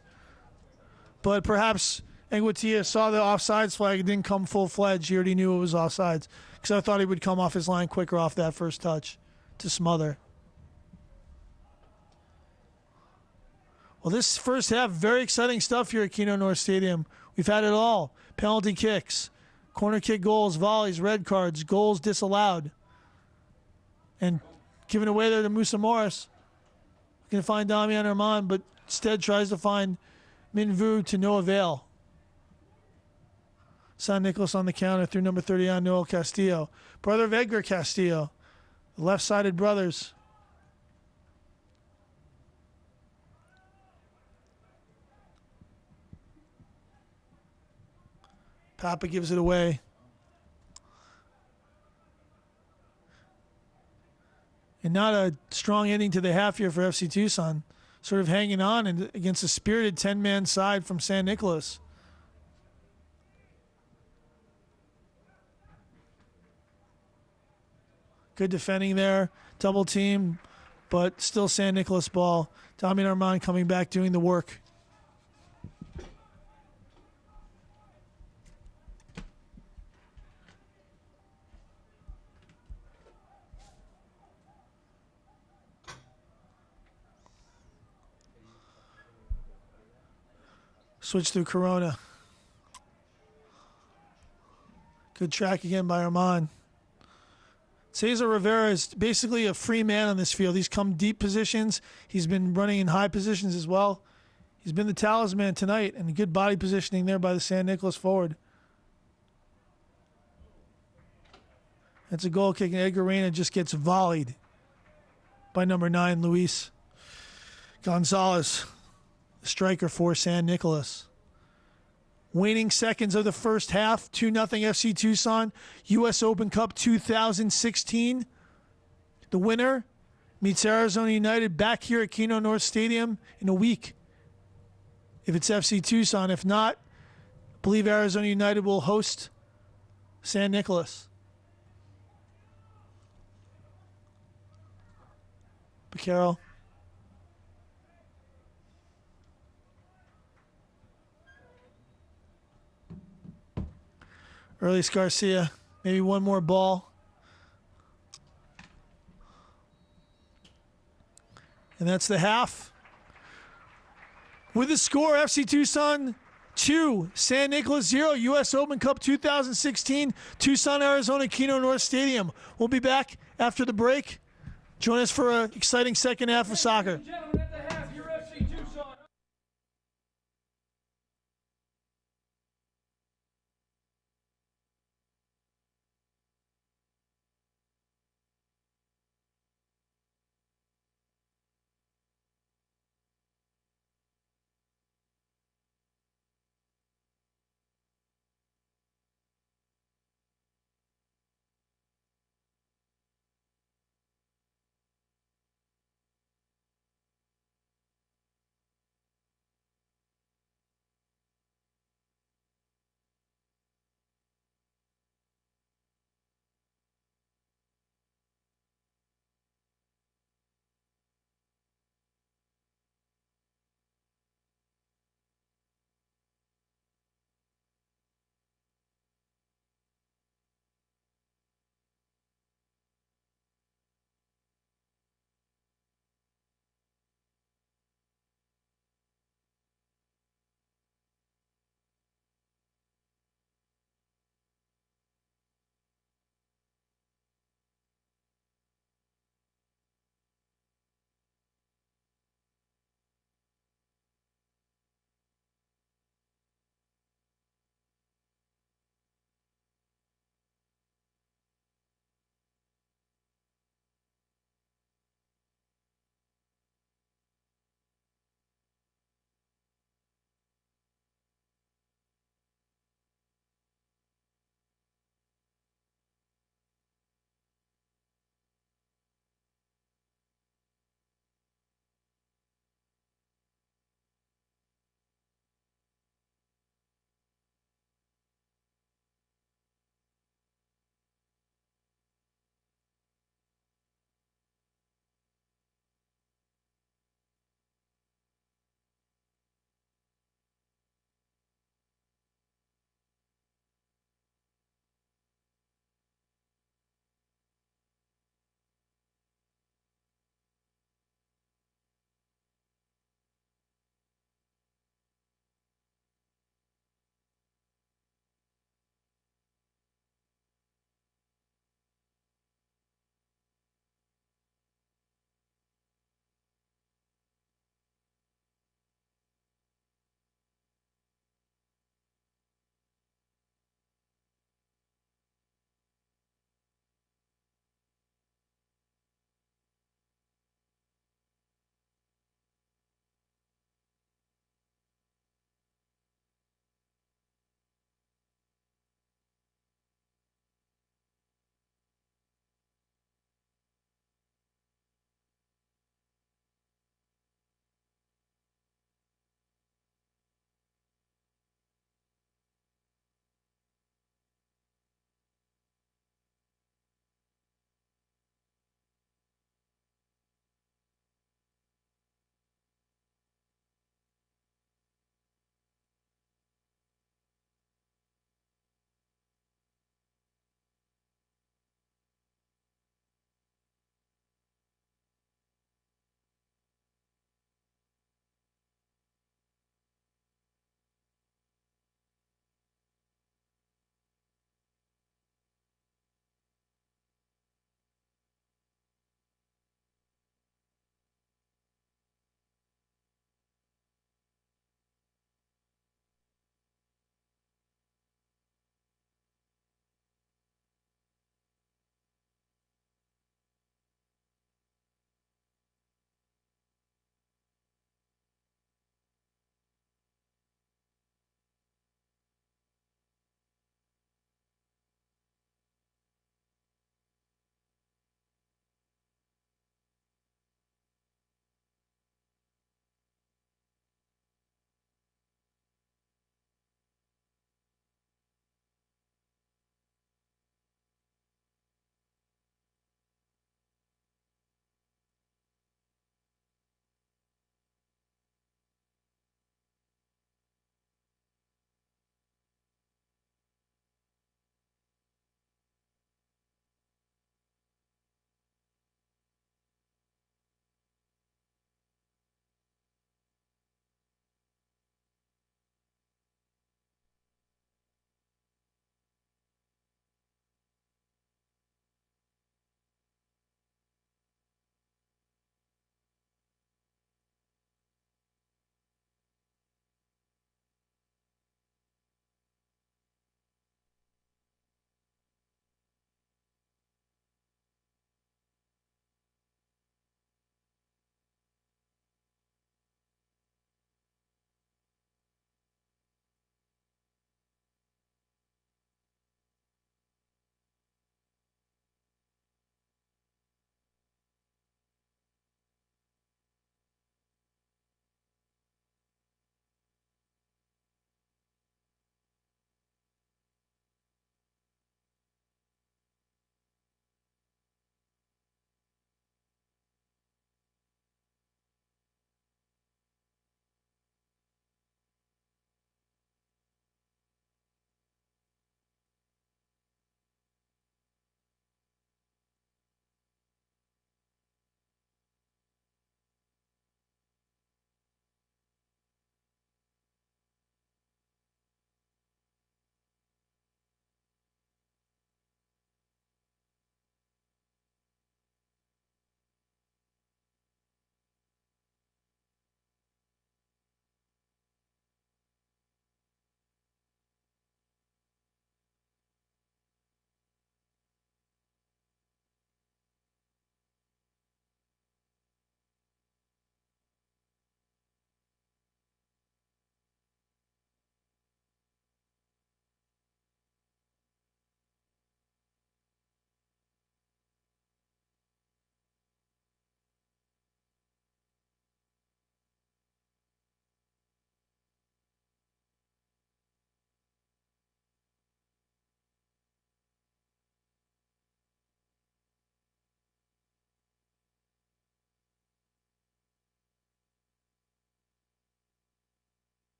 But perhaps Enguatia saw the offsides flag. It didn't come full-fledged. He already knew it was offsides. Because I thought he would come off his line quicker off that first touch to smother. Well, this first half, very exciting stuff here at Keno North Stadium. We've had it all. Penalty kicks, corner kick goals, volleys, red cards, goals disallowed. And given away there to Musa Morris. Going to find Damian Armand, but instead tries to find Minvu to no avail. San Nicolas on the counter through number 39, Noel Castillo. Brother of Edgar Castillo. The left-sided brothers. Papa gives it away. And not a strong ending to the half here for FC Tucson. Sort of hanging on against a spirited 10-man side from San Nicolas. Good defending there. Double team, but still San Nicolas ball. Damian Armand coming back doing the work. Switch through Corona. Good track again by Armand. Cesar Rivera is basically a free man on this field. He's come deep positions. He's been running in high positions as well. He's been the talisman tonight, and good body positioning there by the San Nicolas forward. That's a goal kick, and Edgar Reyna just gets volleyed by number 9, Luis Gonzalez, the striker for San Nicolas. Waning seconds of the first half, 2-0 FC Tucson, U.S. Open Cup 2016. The winner meets Arizona United back here at Keno North Stadium in a week. If it's FC Tucson, if not, I believe Arizona United will host San Nicolas. Picaro. Earlies Garcia, maybe one more ball. And that's the half. With the score, FC Tucson 2, San Nicolas 0, U.S. Open Cup 2016, Tucson, Arizona, Keno North Stadium. We'll be back after the break. Join us for an exciting second half of soccer. Gentlemen,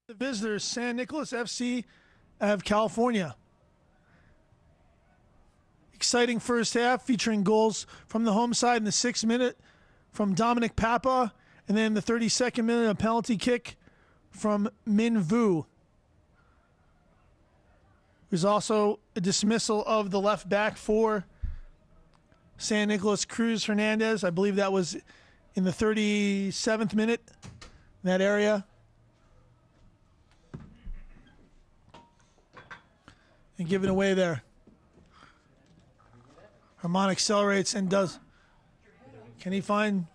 The visitors, San Nicolas FC of California. Exciting first half featuring goals from the home side in the 6th minute from Dominic Papa, and then the 32nd minute, a penalty kick from Min Vu. There's also a dismissal of the left back for San Nicolas, Cruz Hernandez. I believe that was in the 37th minute, in that area. And given away there. Herman accelerates and does. Can he find?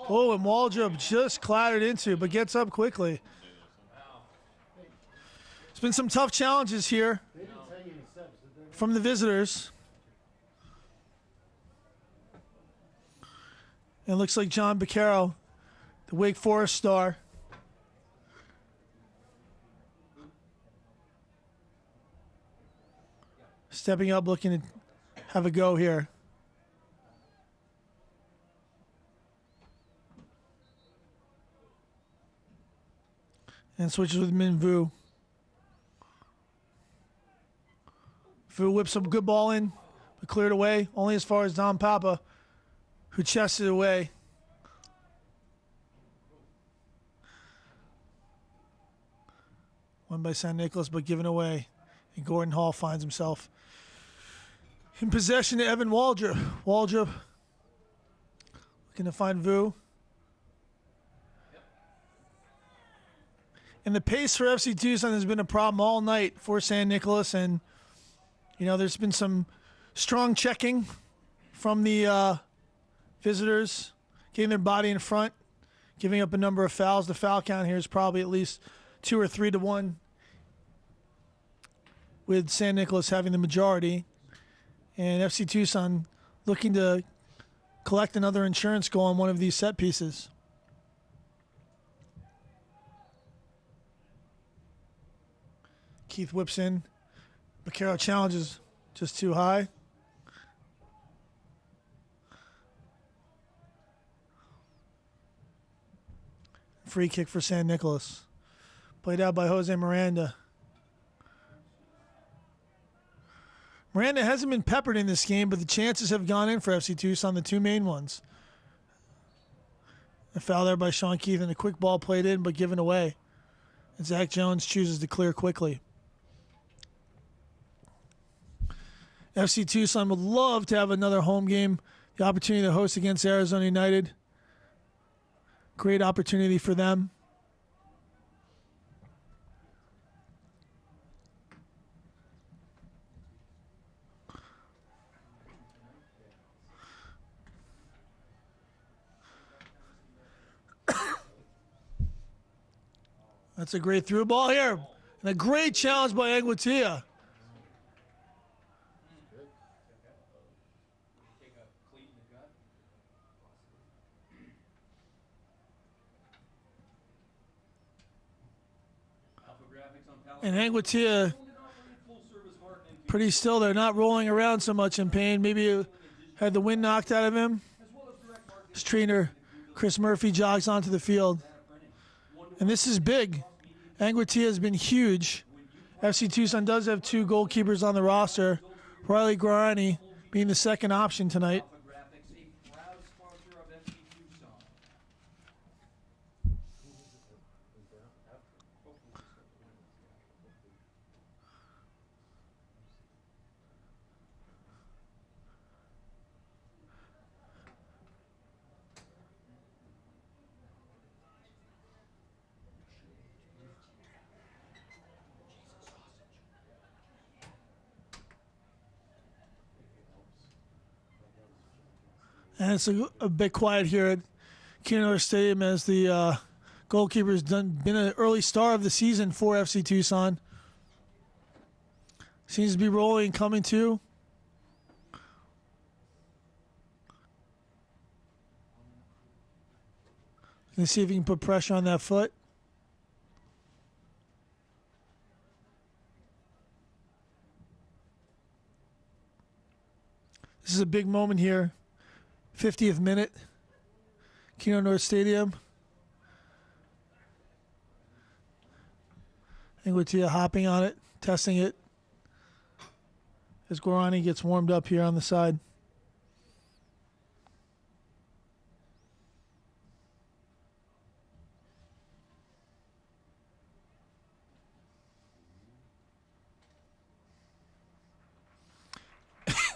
Oh, and Waldrop just clattered into, but gets up quickly. It's been some tough challenges here from the visitors. And it looks like John Beccaro, the Wake Forest star, stepping up, looking to have a go here. And switches with Min Vu. Vu whips a good ball in, but cleared away, only as far as Dom Papa, who chested away. Won by San Nicolas, but given away. And Gordon Hall finds himself in possession to Evan Waldrop. Waldrop looking to find Vu. And the pace for FC Tucson has been a problem all night for San Nicolas. And, you know, there's been some strong checking from the visitors, getting their body in front, giving up a number of fouls. The foul count here is probably at least 2 or 3 to 1, with San Nicolas having the majority. And FC Tucson looking to collect another insurance goal on one of these set pieces. Keith whips in. Beccaro challenges just too high. Free kick for San Nicolas. Played out by Jose Miranda. Miranda hasn't been peppered in this game, but the chances have gone in for FC Tucson, the two main ones. A foul there by Sean Keith, and a quick ball played in but given away. And Zach Jones chooses to clear quickly. FC Tucson would love to have another home game, the opportunity to host against Arizona United. Great opportunity for them. That's a great through ball here. And a great challenge by Angutia. And Angutia pretty still. They're not rolling around so much in pain. Maybe had the wind knocked out of him. His trainer, Chris Murphy, jogs onto the field. And this is big. Angutia has been huge. FC Tucson does have 2 goalkeepers on the roster. Riley Guarani being the second option tonight. And it's a bit quiet here at Keenan Stadium as the goalkeeper's been an early star of the season for FC Tucson. Seems to be rolling, coming to. Let's see if he can put pressure on that foot. This is a big moment here. 50th minute, Keno North Stadium. Enguatia hopping on it, testing it as Guarani gets warmed up here on the side.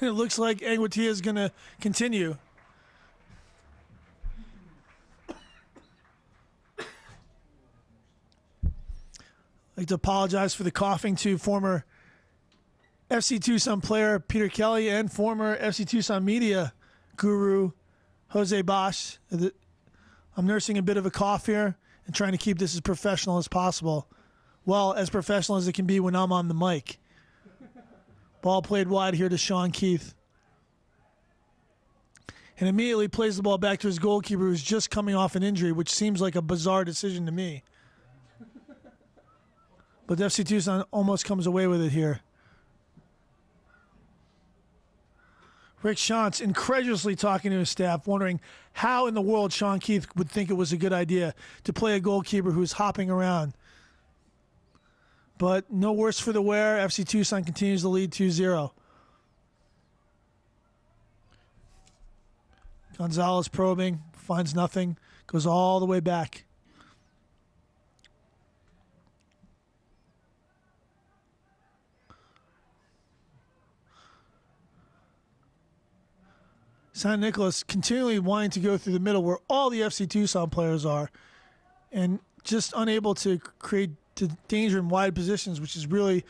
It looks like Enguatia is going to continue. I'd like to apologize for the coughing to former FC Tucson player Peter Kelly and former FC Tucson media guru Jose Bosch. I'm nursing a bit of a cough here and trying to keep this as professional as possible. Well, as professional as it can be when I'm on the mic. Ball played wide here to Sean Keith. And immediately plays the ball back to his goalkeeper who's just coming off an injury, which seems like a bizarre decision to me. But FC Tucson almost comes away with it here. Rick Shantz incredulously talking to his staff, wondering how in the world Sean Keith would think it was a good idea to play a goalkeeper who's hopping around. But no worse for the wear. FC Tucson continues to lead 2-0. Gonzalez probing, finds nothing, goes all the way back. San Nicolas continually wanting to go through the middle where all the FC Tucson players are and just unable to create danger in wide positions, which is really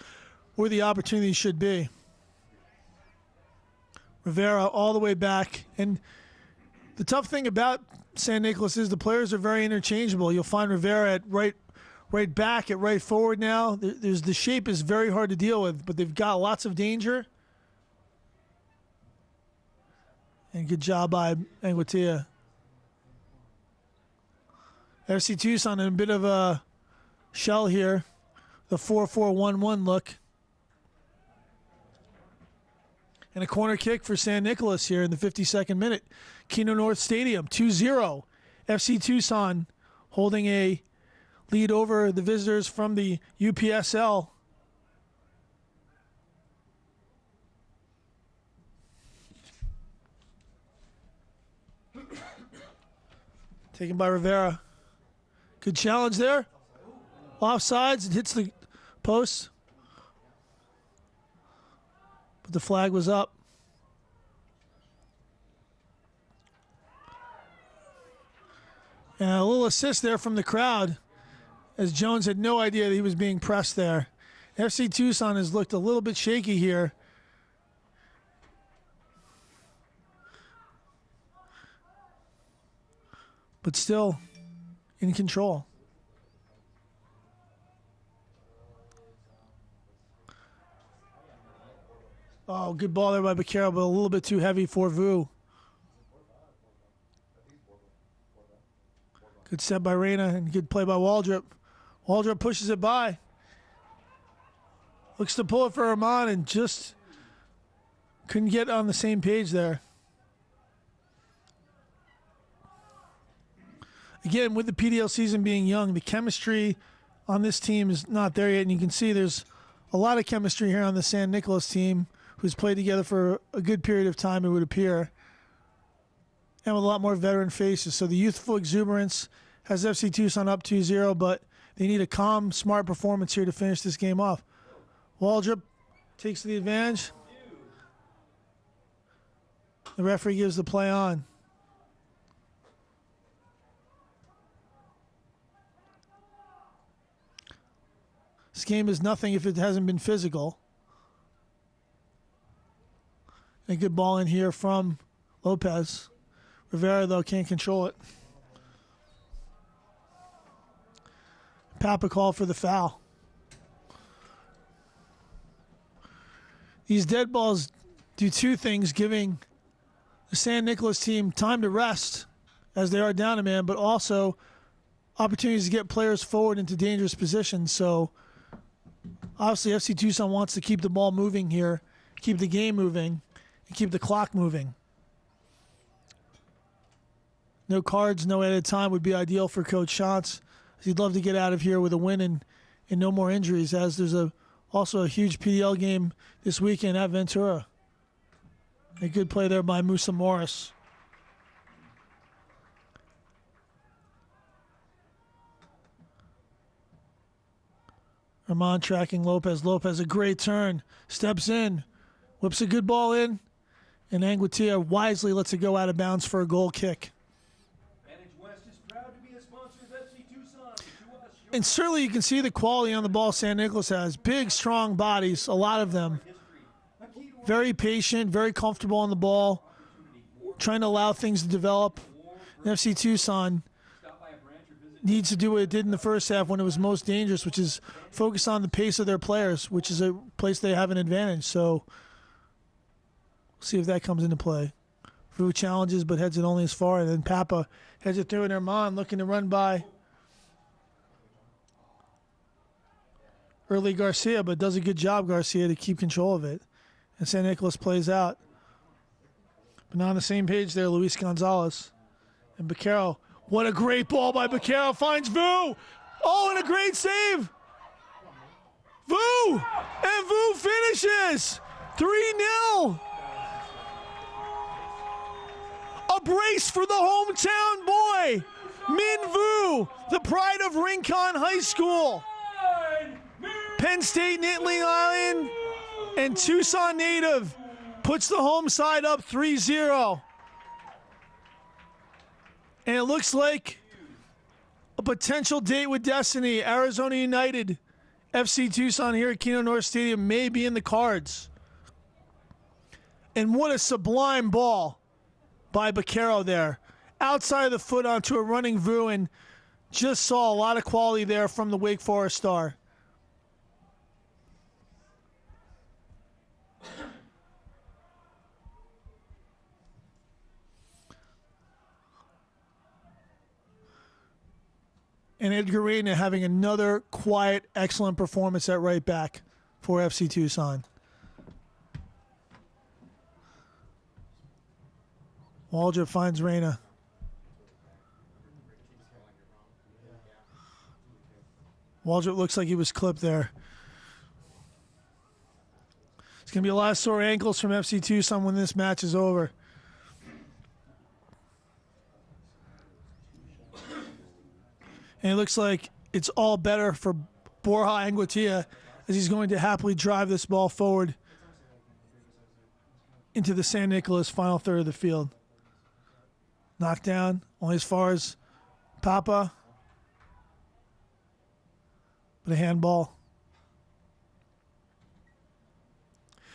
where the opportunity should be. Rivera all the way back. And the tough thing about San Nicolas is the players are very interchangeable. You'll find Rivera at right back, at right forward now. The shape is very hard to deal with, but they've got lots of danger. And good job by Enguatia. FC Tucson in a bit of a shell here. The 4-4-1-1 look. And a corner kick for San Nicolas here in the 52nd minute. Keno North Stadium, 2-0. FC Tucson holding a lead over the visitors from the UPSL. Taken by Rivera. Good challenge there. Offsides, it hits the post. But the flag was up. And a little assist there from the crowd, as Jones had no idea that he was being pressed there. FC Tucson has looked a little bit shaky here. But still in control. Oh, good ball there by Becerra, but a little bit too heavy for Vu. Good set by Reyna and good play by Waldrop. Waldrop pushes it by. Looks to pull it for Herman and just couldn't get on the same page there. Again, with the PDL season being young, the chemistry on this team is not there yet. And you can see there's a lot of chemistry here on the San Nicolas team, who's played together for a good period of time, it would appear. And with a lot more veteran faces. So the youthful exuberance has FC Tucson up 2-0, but they need a calm, smart performance here to finish this game off. Waldrop takes the advantage. The referee gives the play on. This game is nothing if it hasn't been physical. A good ball in here from Lopez. Rivera, though, can't control it. Papa called for the foul. These dead balls do two things, giving the San Nicolas team time to rest as they are down a man, but also opportunities to get players forward into dangerous positions. So obviously FC Tucson wants to keep the ball moving here, keep the game moving, and keep the clock moving. No cards, no added time would be ideal for Coach Shantz. He'd love to get out of here with a win and and no more injuries, as there's also a huge PDL game this weekend at Ventura. A good play there by Musa Morris. Armand tracking Lopez. Lopez, a great turn. Steps in. Whips a good ball in. And Angutia wisely lets it go out of bounds for a goal kick. Advantage West is proud to be a sponsor of FC Tucson. To us, your And certainly you can see the quality on the ball San Nicolas has. Big, strong bodies, a lot of them. history. A key to our Very patient, very comfortable on the ball. Trying to allow things to develop. And FC Tucson stop by a branch or visit. needs to do what it did in the first half when it was most dangerous, which is focus on the pace of their players, which is a place they have an advantage. So we'll see if that comes into play. Vu challenges but heads it only as far, and then Papa heads it through, and Armand looking to run by early Garcia, but does a good job, Garcia, to keep control of it. And San Nicolas plays out. But not on the same page there, Luis Gonzalez. And Baquero. What a great ball by Baquero. Finds Vu. Oh, and a great save. Vu. And Vu finishes. 3-0. A brace for the hometown boy. Min Vu, the pride of Rincon High School. Penn State Nittany Lion and Tucson native puts the home side up 3-0. And it looks like a potential date with destiny. Arizona United, FC Tucson here at Keno North Stadium may be in the cards. And what a sublime ball by Baquero there. Outside of the foot onto a running Vu, and just saw a lot of quality there from the Wake Forest star. And Edgar Reyna having another quiet, excellent performance at right back for FC Tucson. Waldrop finds Reyna. Waldrop looks like he was clipped there. It's going to be a lot of sore ankles from FC Tucson when this match is over. And it looks like it's all better for Borja Angutia, as he's going to happily drive this ball forward into the San Nicolas final third of the field. Knockdown, only as far as Papa. But a handball.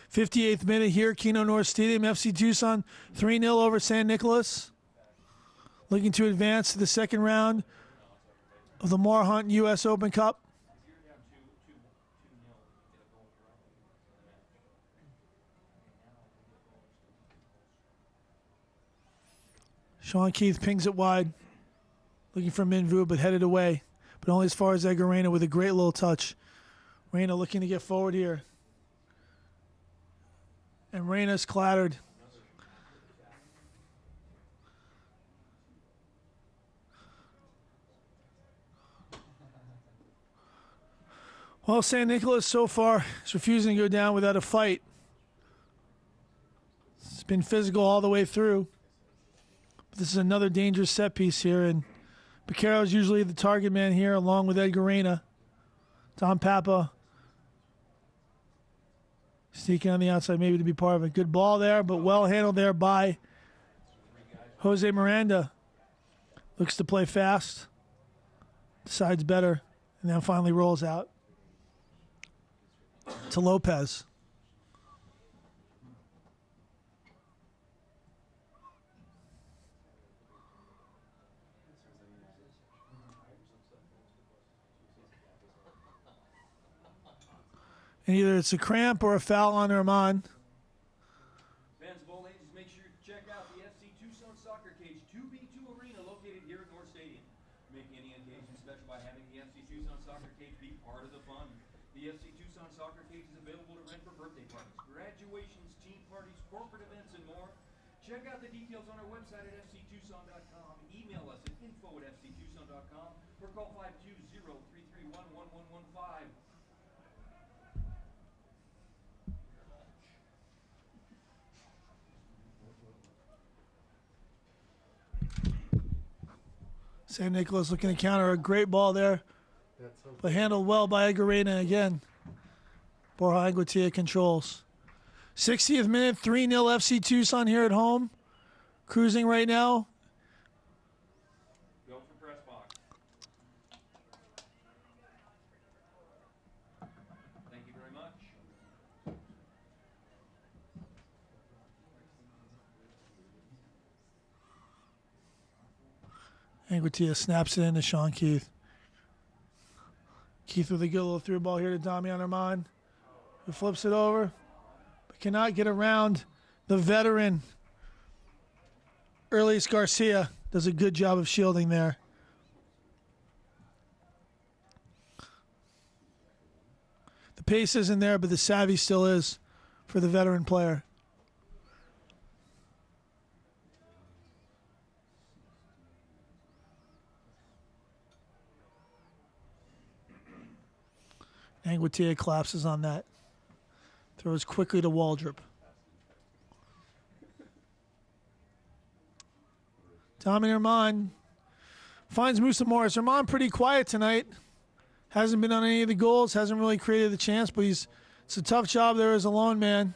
58th minute here, Keno North Stadium. FC Tucson 3-0 over San Nicolas. Looking to advance to the second round of the Lamar Hunt U.S. Open Cup. Sean Keith pings it wide. Looking for Min Vu, but headed away. But only as far as Edgar Reyna with a great little touch. Reyna looking to get forward here. And Reyna's clattered. Well, San Nicolas so far is refusing to go down without a fight. It's been physical all the way through. But this is another dangerous set piece here, and Baquero is usually the target man here, along with Edgar Reyna. Tom Papa sneaking on the outside, maybe to be part of it. Good ball there, but well handled there by Jose Miranda. Looks to play fast, decides better, and then finally rolls out to Lopez. And either it's a cramp or a foul on Armand. Fans of all ages, make sure to check out the FC Tucson Soccer Cage 2B2 Arena located here at North Stadium. Make any occasion special by having the FC Tucson Soccer Cage be part of the fun. The FC Tucson Soccer Cage is available to rent for birthday parties, graduations, team parties, corporate events, and more. Check out the details on our website at fctucson.com. Email us at info@fctucson.com or call 520-331-0000. 331-1115. San Nicolas looking to counter a great ball there, That's so but handled well by Aguirrena again. Borja Angutia controls. 60th minute, 3-0 FC Tucson here at home. Cruising right now. Go for press box. Thank you very much. Angutia snaps it into Sean Keith. Keith with a good little through ball here to Damian Armand, who flips it over, but cannot get around the veteran. Erlies Garcia does a good job of shielding there. The pace isn't there, but the savvy still is for the veteran player. Angutia collapses on that. Throws quickly to Waldrop. Tommy Herman finds Musa Morris. Herman pretty quiet tonight. Hasn't been on any of the goals. Hasn't really created the chance, but it's a tough job there as a lone man.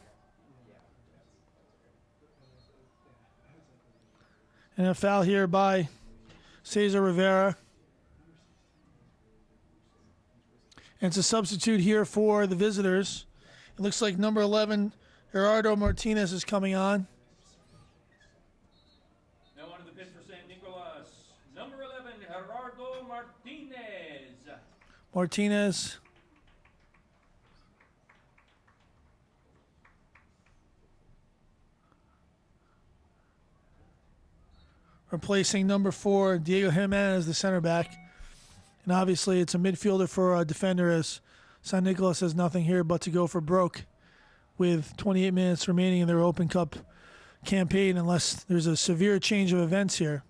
And a foul here by Cesar Rivera. And it's a substitute here for the visitors. It looks like number 11, Gerardo Martinez, is coming on. Now onto the pitch for San Nicolas. Number 11, Gerardo Martinez. Martinez. Replacing number 4, Diego Jimenez, the center back. And obviously it's a midfielder for a defender, as San Nicolas has nothing here but to go for broke with 28 minutes remaining in their Open Cup campaign, unless there's a severe change of events here.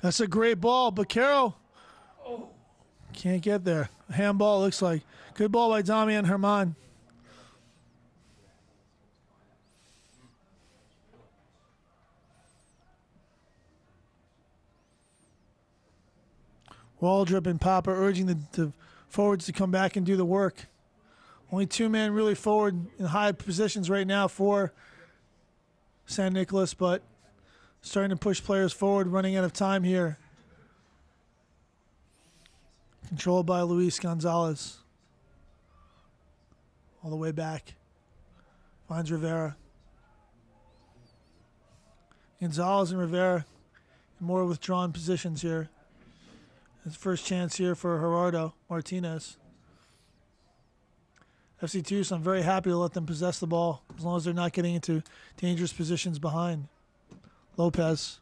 That's a great ball, but Carroll can't get there. A handball, looks like. Good ball by Damian Herman. Waldrop and Papa urging the forwards to come back and do the work. Only 2 men really forward in high positions right now for San Nicolas, but starting to push players forward, running out of time here. Controlled by Luis Gonzalez. All the way back. Finds Rivera. Gonzalez and Rivera in more withdrawn positions here. His first chance here for Gerardo Martinez. FC Tucson, I'm very happy to let them possess the ball as long as they're not getting into dangerous positions behind. Lopez.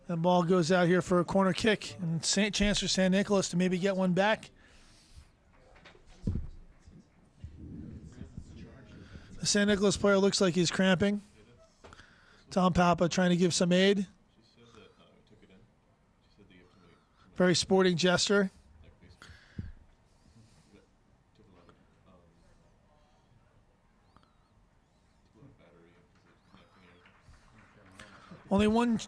That ball goes out here for a corner kick, and chance for San Nicolas to maybe get one back. The San Nicolas player looks like he's cramping. Tom Papa trying to give some aid. Very sporting gesture. Only one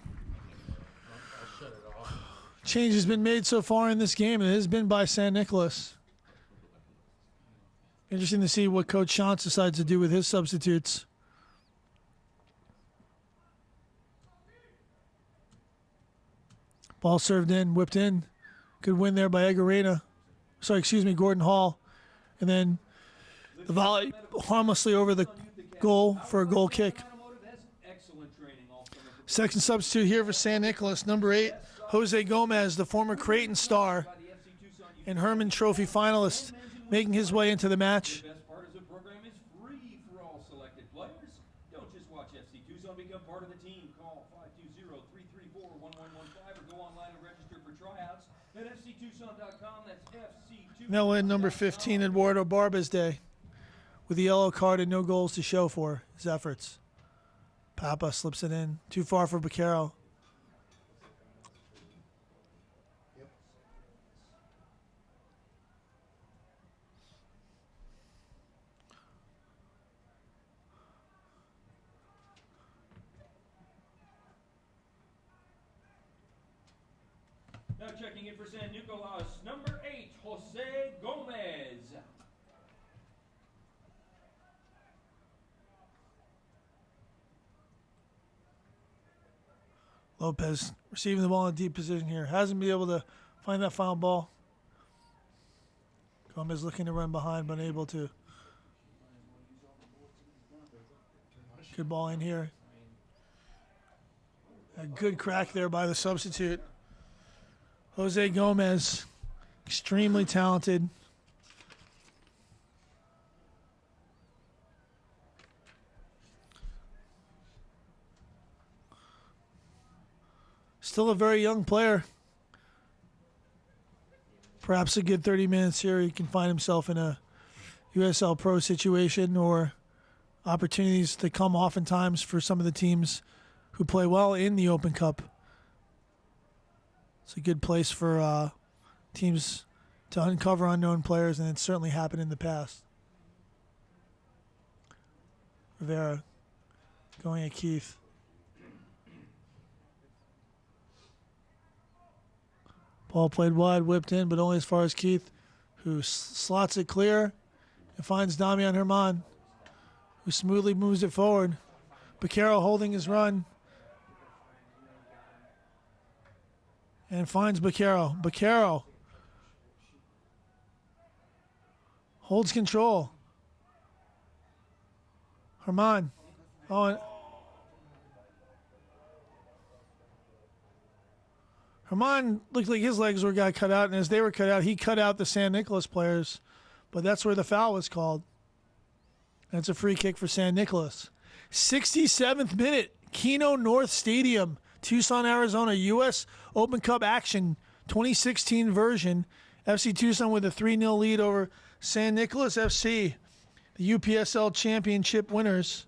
change has been made so far in this game, and it has been by San Nicolas. Interesting to see what Coach Shantz decides to do with his substitutes. Ball served in, whipped in. Good win there by Gordon Hall. And then the volley harmlessly over the goal for a goal kick. Second substitute here for San Nicolas, number 8, Jose Gomez, the former Creighton star and Herman Trophy finalist, making his way into the match. The best part is the program is free for all selected players. Don't just watch FC Tucson, become part of the team. Call FC2Tucson.com. That's FC2. Now in number 15, Eduardo Barba's day, with the yellow card and no goals to show for his efforts. Papa slips it in. Too far for Baquero. Now checking in for San Nicolas, number 8, Jose Gomez. Lopez receiving the ball in a deep position here. Hasn't been able to find that final ball. Gomez looking to run behind, but unable to. Good ball in here. A good crack there by the substitute. Jose Gomez, extremely talented. Still a very young player. Perhaps a good 30 minutes here, he can find himself in a USL Pro situation or opportunities to come oftentimes for some of the teams who play well in the Open Cup. It's a good place for teams to uncover unknown players, and it's certainly happened in the past. Rivera going at Keith. Ball played wide, whipped in, but only as far as Keith, who slots it clear and finds Damian Herman, who smoothly moves it forward. Baquero holding his run. And finds Baquero. Baquero holds control. Herman. Oh, and Herman looked like his legs got cut out, and as they were cut out, he cut out the San Nicolas players. But that's where the foul was called. And it's a free kick for San Nicolas. 67th minute, Keno North Stadium, Tucson, Arizona, U.S. Open Cup action, 2016 version. FC Tucson with a 3-0 lead over San Nicolas FC, the UPSL Championship winners.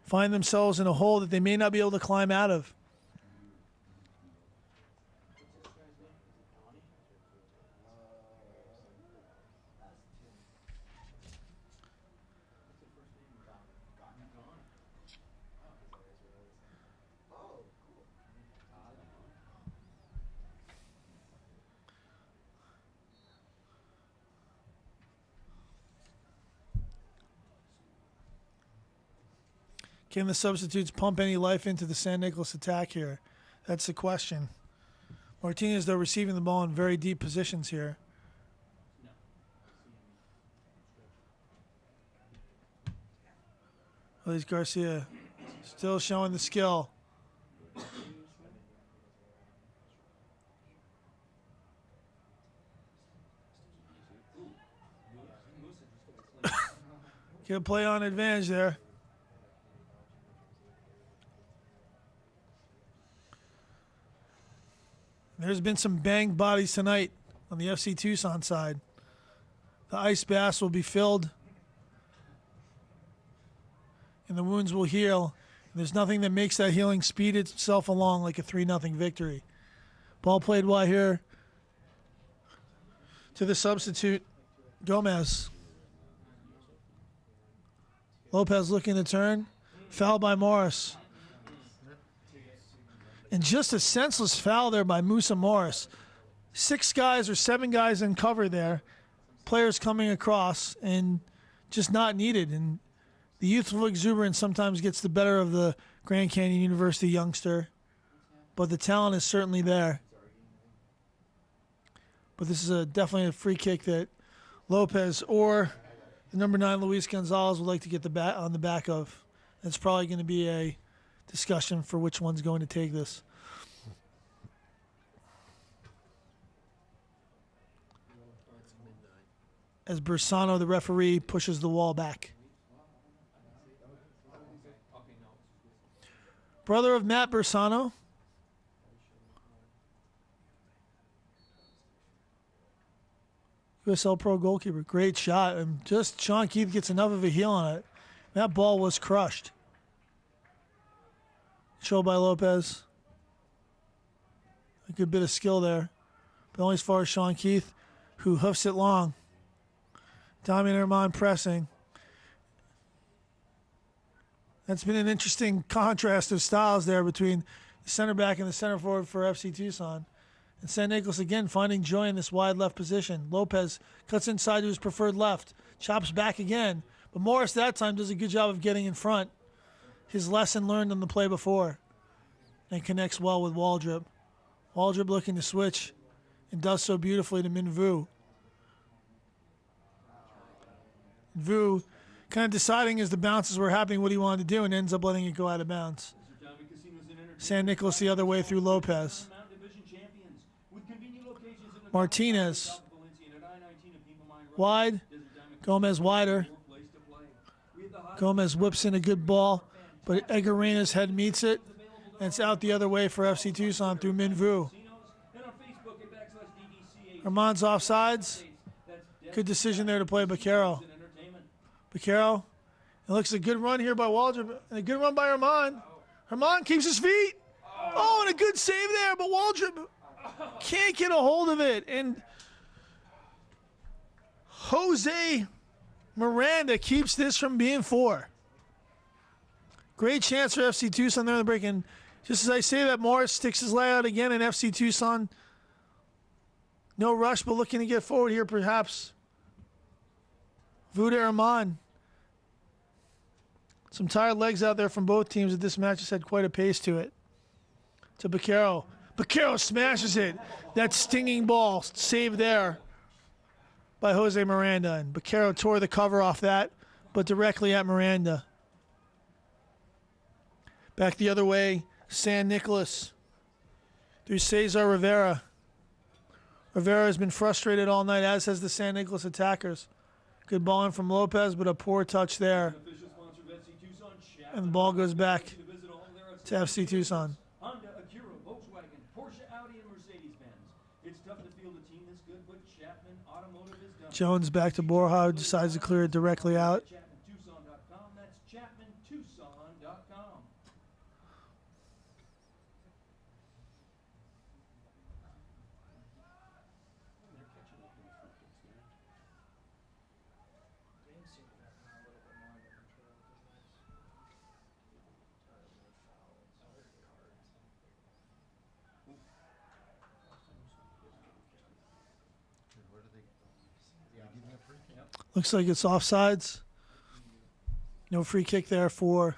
Find themselves in a hole that they may not be able to climb out of. Can the substitutes pump any life into the San Nicolas attack here? That's the question. Martinez, though, receiving the ball in very deep positions here. Luis Garcia still showing the skill. Good play on advantage there. There's been some banged bodies tonight on the FC Tucson side. The ice baths will be filled, and the wounds will heal. And there's nothing that makes that healing speed itself along like a 3-0 victory. Ball played wide here to the substitute, Gomez. Lopez looking to turn. Foul by Morris. And just a senseless foul there by Musa Morris. 6 guys or 7 guys in cover there. Players coming across and just not needed. And the youthful exuberance sometimes gets the better of the Grand Canyon University youngster. But the talent is certainly there. But this is definitely a free kick that Lopez or the number 9 Luis Gonzalez would like to get on the back of. It's probably going to be a discussion for which one's going to take this. As Bersano, the referee, pushes the wall back. Brother of Matt Bersano, USL Pro goalkeeper. Great shot. And just Sean Keith gets enough of a heel on it. That ball was crushed. Controlled by Lopez. A good bit of skill there. But only as far as Sean Keith, who hoofs it long. Damian Herman pressing. That's been an interesting contrast of styles there between the center back and the center forward for FC Tucson. And San Nicolas again finding joy in this wide left position. Lopez cuts inside to his preferred left. Chops back again. But Morris that time does a good job of getting in front. His lesson learned on the play before. And connects well with Waldrop. Waldrop looking to switch. And does so beautifully to Minvu. Vu kind of deciding as the bounces were happening what he wanted to do and ends up letting it go out of bounds. San Nicolas the other way through Lopez. Martinez. Wide. Gomez wider. Gomez whips in a good ball, but Egarina's head meets it, and it's out the other way for FC Tucson through Minvu. Armand's offsides. Good decision there to play Baquero. Baquero. It looks a good run here by Waldrop and a good run by Armand. Armand keeps his feet. Oh, and a good save there, but Waldrop can't get a hold of it. And Jose Miranda keeps this from being 4. Great chance for FC Tucson there in the break. And just as I say that, Morris sticks his leg out again, and FC Tucson, no rush, but looking to get forward here perhaps. Vuda Armand. Some tired legs out there from both teams, but this match has had quite a pace to it. To Baquero. Baquero smashes it. That stinging ball saved there by Jose Miranda. And Baquero tore the cover off that, but directly at Miranda. Back the other way, San Nicolas through Cesar Rivera. Rivera has been frustrated all night, as has the San Nicolas attackers. Good ball in from Lopez, but a poor touch there. And the ball goes back to FC Tucson. Honda, Acura, Volkswagen, Porsche, Audi, and Mercedes-Benz. It's tough to field a team this good, but Chapman Automotive is done. Jones back to Borja, who decides to clear it directly out. ChapmanTucson.com. That's ChapmanTucson.com. Looks like it's offsides. No free kick there for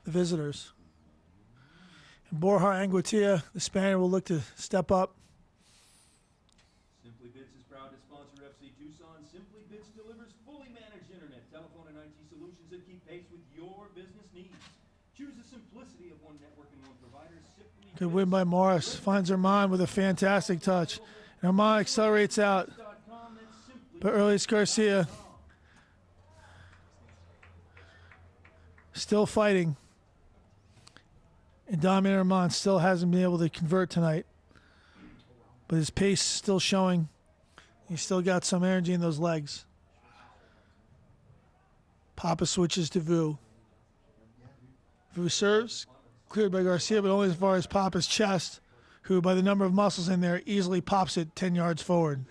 the visitors. And Borja Angutia, the Spaniard, will look to step up. Simply Bits is proud to sponsor FC Tucson. Simply Bits delivers fully managed internet, telephone, and IT solutions that keep pace with your business needs. Choose the simplicity of one network and one provider. Simply Good win by Morris. Finds Armand with a fantastic touch. And Armand accelerates out. But Earlius Garcia still fighting. And Damian Armand still hasn't been able to convert tonight. But his pace still showing. He's still got some energy in those legs. Papa switches to Vu. Vu serves. Cleared by Garcia, but only as far as Papa's chest, who, by the number of muscles in there, easily pops it 10 yards forward.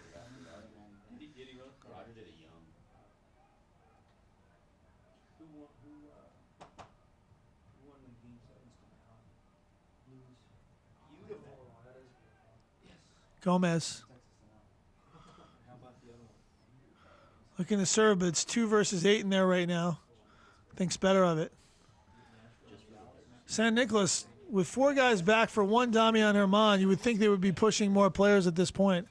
Gomez. Looking to serve, but it's 2 versus 8 in there right now. Thinks better of it. San Nicolas, with 4 guys back for 1 Damian Herman, you would think they would be pushing more players at this point.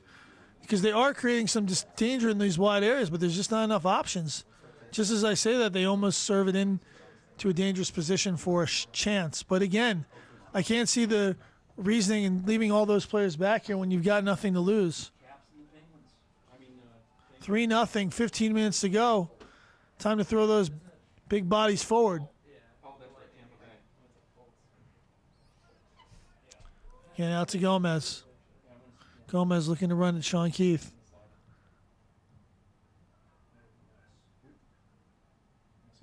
Because they are creating some danger in these wide areas, but there's just not enough options. Just as I say that, they almost serve it in to a dangerous position for a chance. But again, I can't see the reasoning in leaving all those players back here when you've got nothing to lose. 3-0, 15 minutes to go. Time to throw those big bodies forward. Again, out to Gomez. Gomez looking to run at Sean Keith.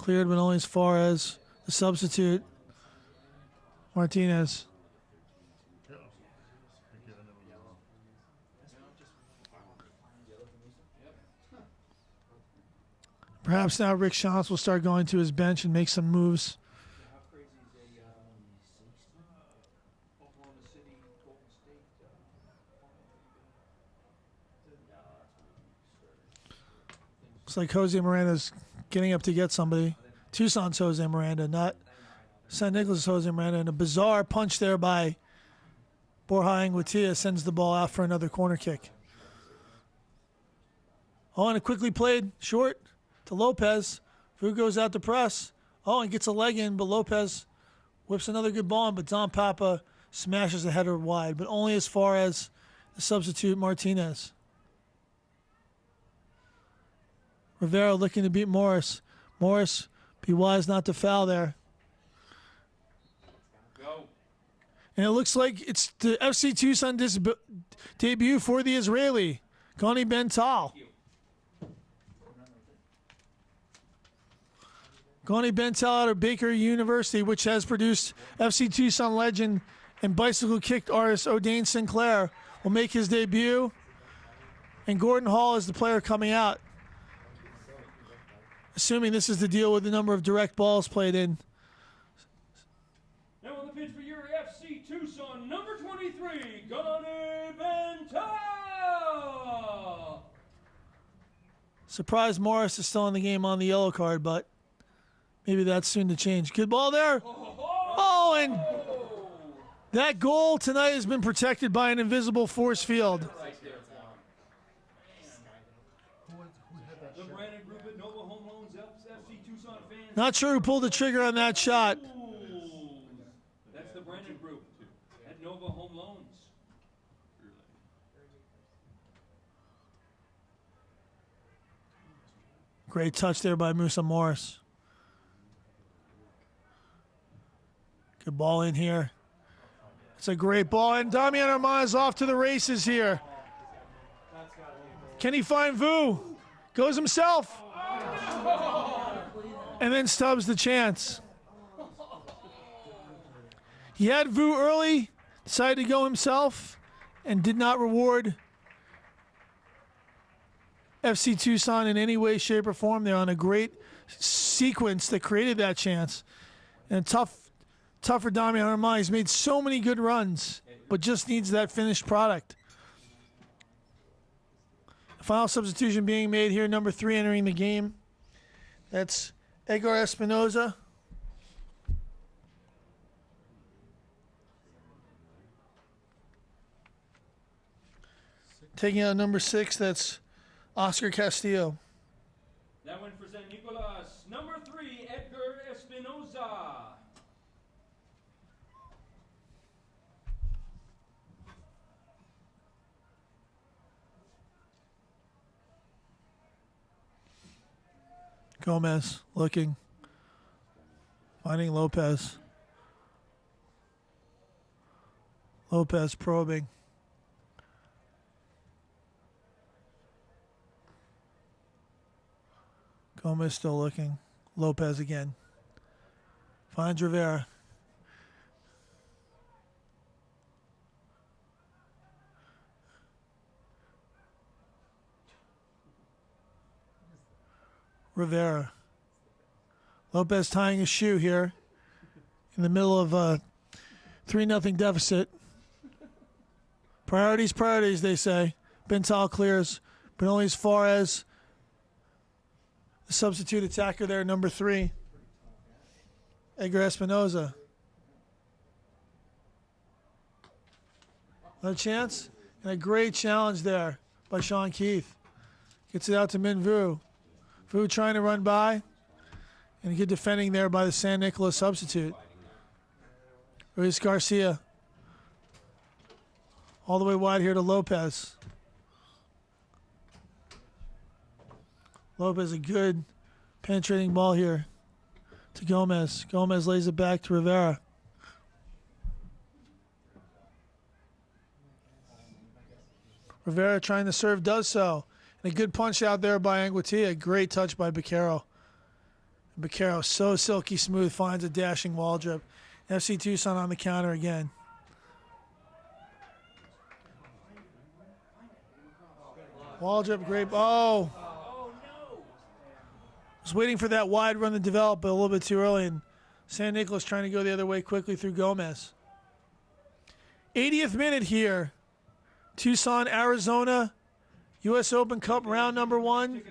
Cleared, but only as far as the substitute, Martinez. Perhaps now Rick Shantz will start going to his bench and make some moves. How crazy is Oklahoma City, Golden State? Looks like Jose Miranda's getting up to get somebody. Tucson's Jose Miranda, not San Nicolas Jose Miranda. And a bizarre punch there by Borja Angutia sends the ball out for another corner kick. Oh, and it quickly played short to Lopez. Fu goes out to press. Oh, and gets a leg in, but Lopez whips another good ball in, but Don Papa smashes the header wide, but only as far as the substitute Martinez. Rivera looking to beat Morris. Morris, be wise not to foul there. Go. And it looks like it's the FC Tucson debut for the Israeli, Goni Bental. Goni Bental out of Baker University, which has produced FC Tucson legend and bicycle kick artist O'Dane Sinclair, will make his debut. And Gordon Hall is the player coming out. Assuming this is the deal with the number of direct balls played in. Now on the pitch for your FC Tucson, number 23, Goni Bental. Surprised Morris is still in the game on the yellow card, but maybe that's soon to change. Good ball there. Oh, and that goal tonight has been protected by an invisible force field. The Brandon Group at Nova Home Loans, FC Tucson fans. Not sure who pulled the trigger on that shot. That's the Brandon Group at Nova Home Loans. Great touch there by Musa Morris. Good ball in here. It's a great ball, and Damian Armand is off to the races here. Can he find Vu? Goes himself. And then stubs the chance. He had Vu early, decided to go himself, and did not reward FC Tucson in any way, shape, or form. They're on a great sequence that created that chance. And tough for Damian Armand. He's made so many good runs, but just needs that finished product. Final substitution being made here, number 3 entering the game. That's Edgar Espinoza. Taking out number 6, that's Oscar Castillo. That one for San Nicolas, number 3, Edgar Espinoza. Gomez looking, finding Lopez. Lopez probing. Gomez still looking. Lopez again. Finds Rivera. Rivera. Lopez tying his shoe here in the middle of a 3-0 deficit. Priorities, they say. Bental clears, but only as far as the substitute attacker there, number 3, Edgar Espinoza. Another chance, and a great challenge there by Sean Keith. Gets it out to Min Vu. Vu trying to run by, and good defending there by the San Nicolas substitute. Luis Garcia. All the way wide here to Lopez. Lopez, a good penetrating ball here to Gomez. Gomez lays it back to Rivera. Rivera trying to serve, does so. And a good punch out there by Angutia. Great touch by Beccaro. Baccaro, so silky smooth, finds a dashing Waldrop. FC Tucson on the counter again. Waldrop, great. Oh. Was waiting for that wide run to develop, but a little bit too early. And San Nicolas trying to go the other way quickly through Gomez. 80th minute here. Tucson, Arizona. U.S. Open Cup round number 1.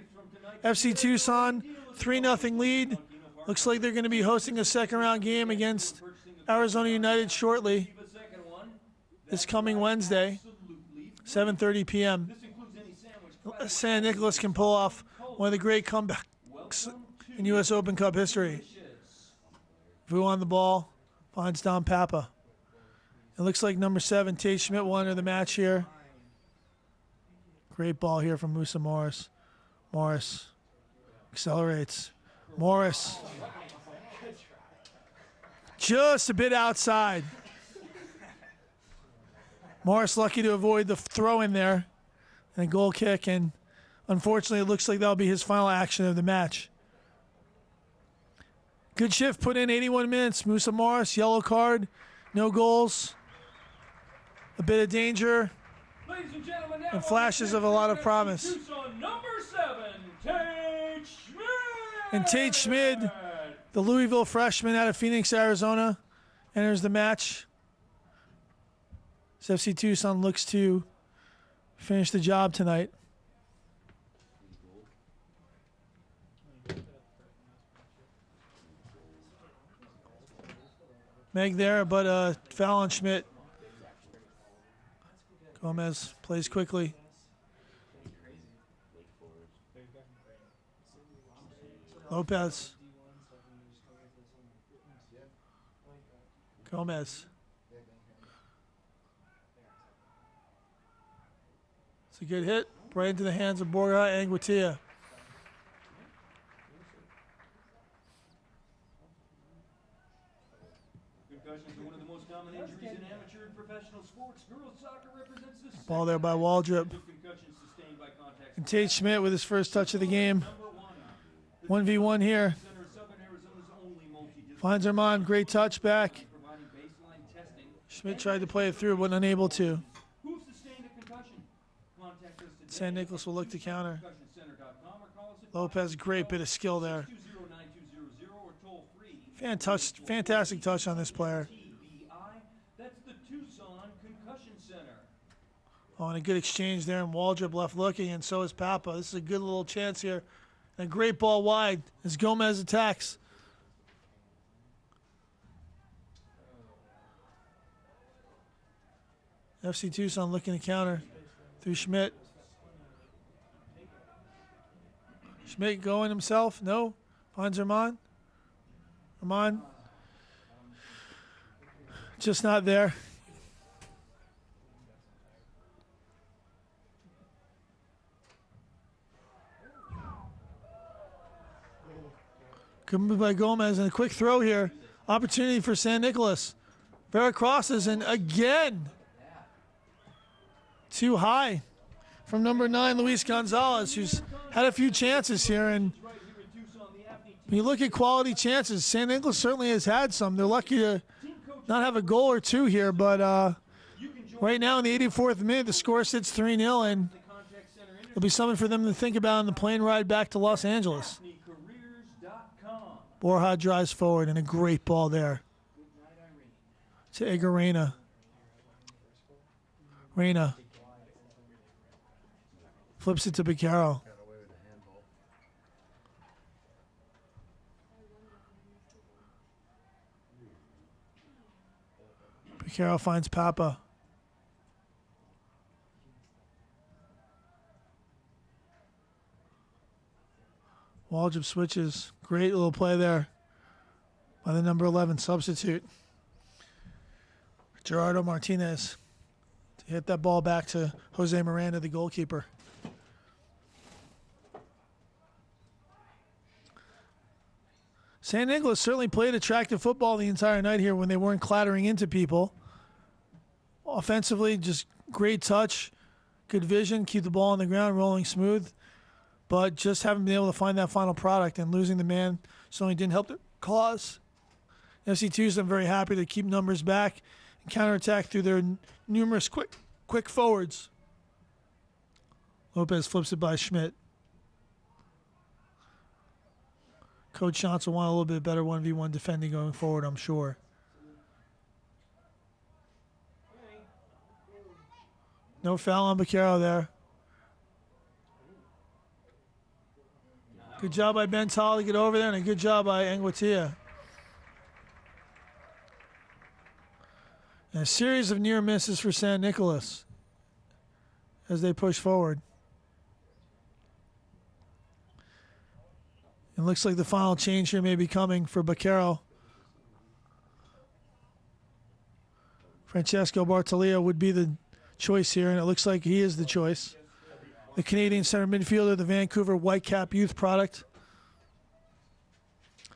FC Tucson, 3-0 lead. Looks like they're going to be hosting a second-round game against Arizona United shortly. This coming Wednesday, 7:30 p.m. San Nicolas can pull off one of the great comebacks in U.S. Open Cup history. Vu on the ball, finds Don Papa. It looks like number 7, Tate Schmidt, won of the match here. Great ball here from Musa Morris. Morris accelerates. Morris just a bit outside. Morris lucky to avoid the throw in there and a goal kick, and unfortunately it looks like that'll be his final action of the match. Good shift put in, 81 minutes. Musa Morris, yellow card, no goals. A bit of danger and flashes of a lot of promise. Tucson, number 7, Tate Schmidt. And Tate Schmidt, the Louisville freshman out of Phoenix, Arizona, enters the match. So FC Tucson looks to finish the job tonight. Meg there, but foul on Schmidt. Gomez plays quickly. Lopez. Gomez. It's a good hit. Right into the hands of Borja Angutia. Concussions are one of the most common injuries in amateur and professional sports. Girls soccer represents the Ball there by Waldrop. concussions sustained by contact. And Tate Schmidt with his first touch of the game. 1v1 here. Center of Southern Arizona's only multidisciplinary Finds Armand. Great touch back. providing baseline testing. Schmidt tried to play it through, but unable to. Who sustained a concussion? Contact us today. San Nicolas will look to counter. ConcussionCenter.com or call us at Lopez, great bit of skill there. 209-200 or toll free. Fantastic touch on this player. TBI. That's the Tucson Concussion Center. Oh, and a good exchange there, and Waldrop left looking, and so is Papa. This is a good little chance here. And a great ball wide as Gomez attacks. FC Tucson looking to counter through Schmidt. Schmidt going himself. No. Finds Armand. Armand. Just not there. Good move by Gomez and a quick throw here. Opportunity for San Nicolas. Vera crosses and again. Too high from number 9, Luis Gonzalez, who's had a few chances here. And when you look at quality chances, San Nicolas certainly has had some. They're lucky to not have a goal or two here, but right now in the 84th minute, the score sits 3-0, and it'll be something for them to think about on the plane ride back to Los Angeles. Borja drives forward, and a great ball there to Edgar Reyna. Reyna flips it to Baccaro. Baccaro finds Papa. Waldrop switches. Great little play there by the number 11 substitute, Gerardo Martinez, to hit that ball back to Jose Miranda, the goalkeeper. San Nicolas certainly played attractive football the entire night here when they weren't clattering into people. Offensively, just great touch, good vision, keep the ball on the ground, rolling smooth. But just haven't been able to find that final product, and losing the man certainly didn't help the cause. FC Tucson very happy to keep numbers back and counterattack through their numerous quick forwards. Lopez flips it by Schmidt. Coach Shantz will want a little bit better 1v1 defending going forward, I'm sure. No foul on Baquero there. Good job by Ben Tall to get over there, and a good job by Anguatia. And a series of near misses for San Nicolas as they push forward. It looks like the final change here may be coming for Baquero. Francesco Bartolio would be the choice here, and it looks like he is the choice. The Canadian center midfielder, the Vancouver Whitecap youth product.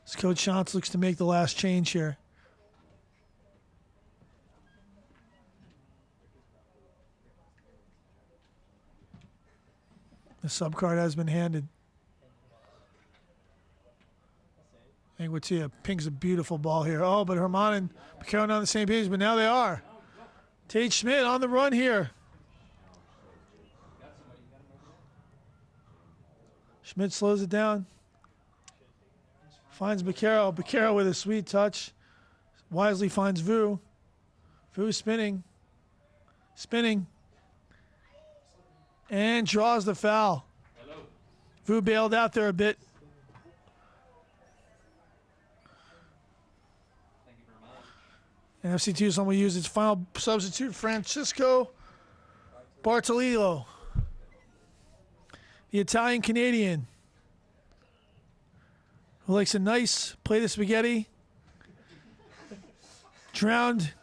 As Coach Shantz looks to make the last change here. The sub card has been handed. Anguatia pings a beautiful ball here. Oh, but Herman and Baquero not on the same page, but now they are. Tate Schmidt on the run here. Schmidt slows it down. Finds Baquero. Baquero with a sweet touch. Wisely finds Vu. Vu spinning. Spinning. And draws the foul. Vu bailed out there a bit. And FC Tucson will use its final substitute, Francisco Bartolillo, the Italian-Canadian, who likes a nice plate of spaghetti, drowned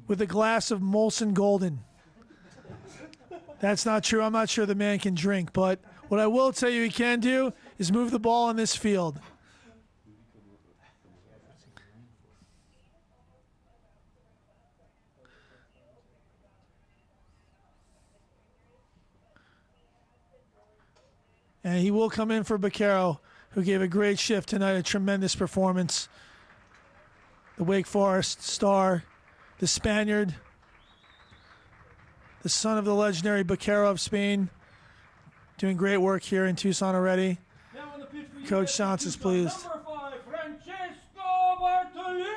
with a glass of Molson Golden. That's not true. I'm not sure the man can drink, but what I will tell you he can do is move the ball on this field. And he will come in for Baquero, who gave a great shift tonight, a tremendous performance. The Wake Forest star, the Spaniard, the son of the legendary Baquero of Spain, doing great work here in Tucson already. Coach Shantz is pleased. Number 5, Francesco Bartolillo.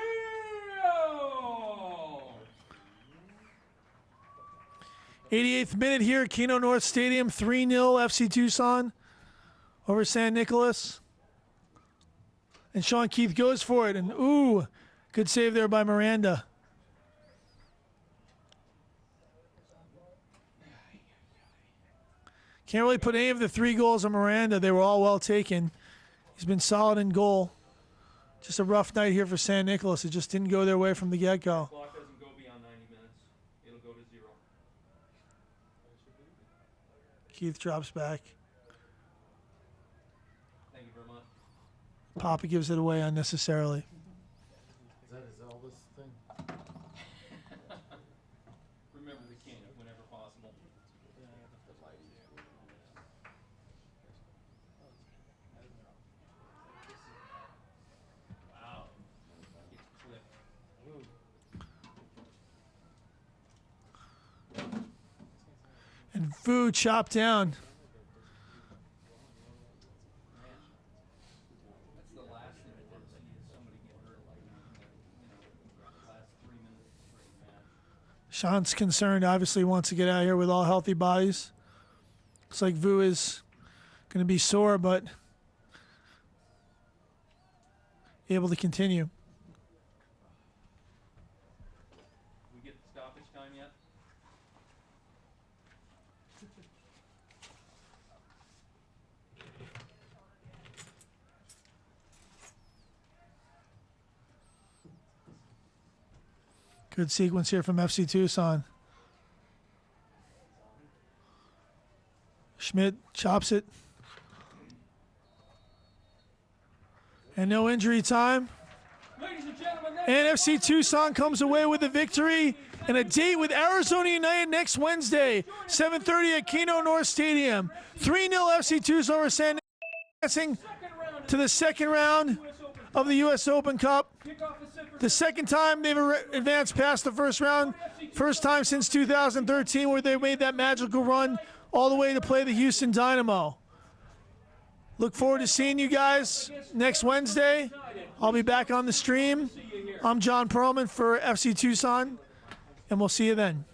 88th minute here at Keno North Stadium, 3-0 FC Tucson over San Nicolas. And Sean Keith goes for it, and ooh, good save there by Miranda. Can't really put any of the 3 goals on Miranda. They were all well taken. He's been solid in goal. Just a rough night here for San Nicolas. It just didn't go their way from the get-go. Clock doesn't go beyond 90 minutes. It'll go to 0. Keith drops back. Thank you very much. Papa gives it away unnecessarily. Is that his Elvis thing? Remember the king whenever possible. Wow. It's clipped. And Fu chopped down. That's the last thing I want to see is somebody get hurt like last 3 minutes of a straight match. Sean's concerned, obviously wants to get out of here with all healthy bodies. Looks like Vu is going to be sore, but able to continue. We get the stoppage time yet? Good sequence here from FC Tucson. Schmidt chops it. And no injury time. Ladies and gentlemen, And FC Tucson comes away with a victory and a date with Arizona United next Wednesday, 7:30 at Keno North Stadium. 3-0 FC Tucson over San Nicolas. second round to the second round of the U.S. Open Cup. The second time they've advanced past the first round. First time since 2013 where they made that magical run all the way to play the Houston Dynamo. Look forward to seeing you guys next Wednesday. I'll be back on the stream. I'm John Perlman for FC Tucson, and we'll see you then.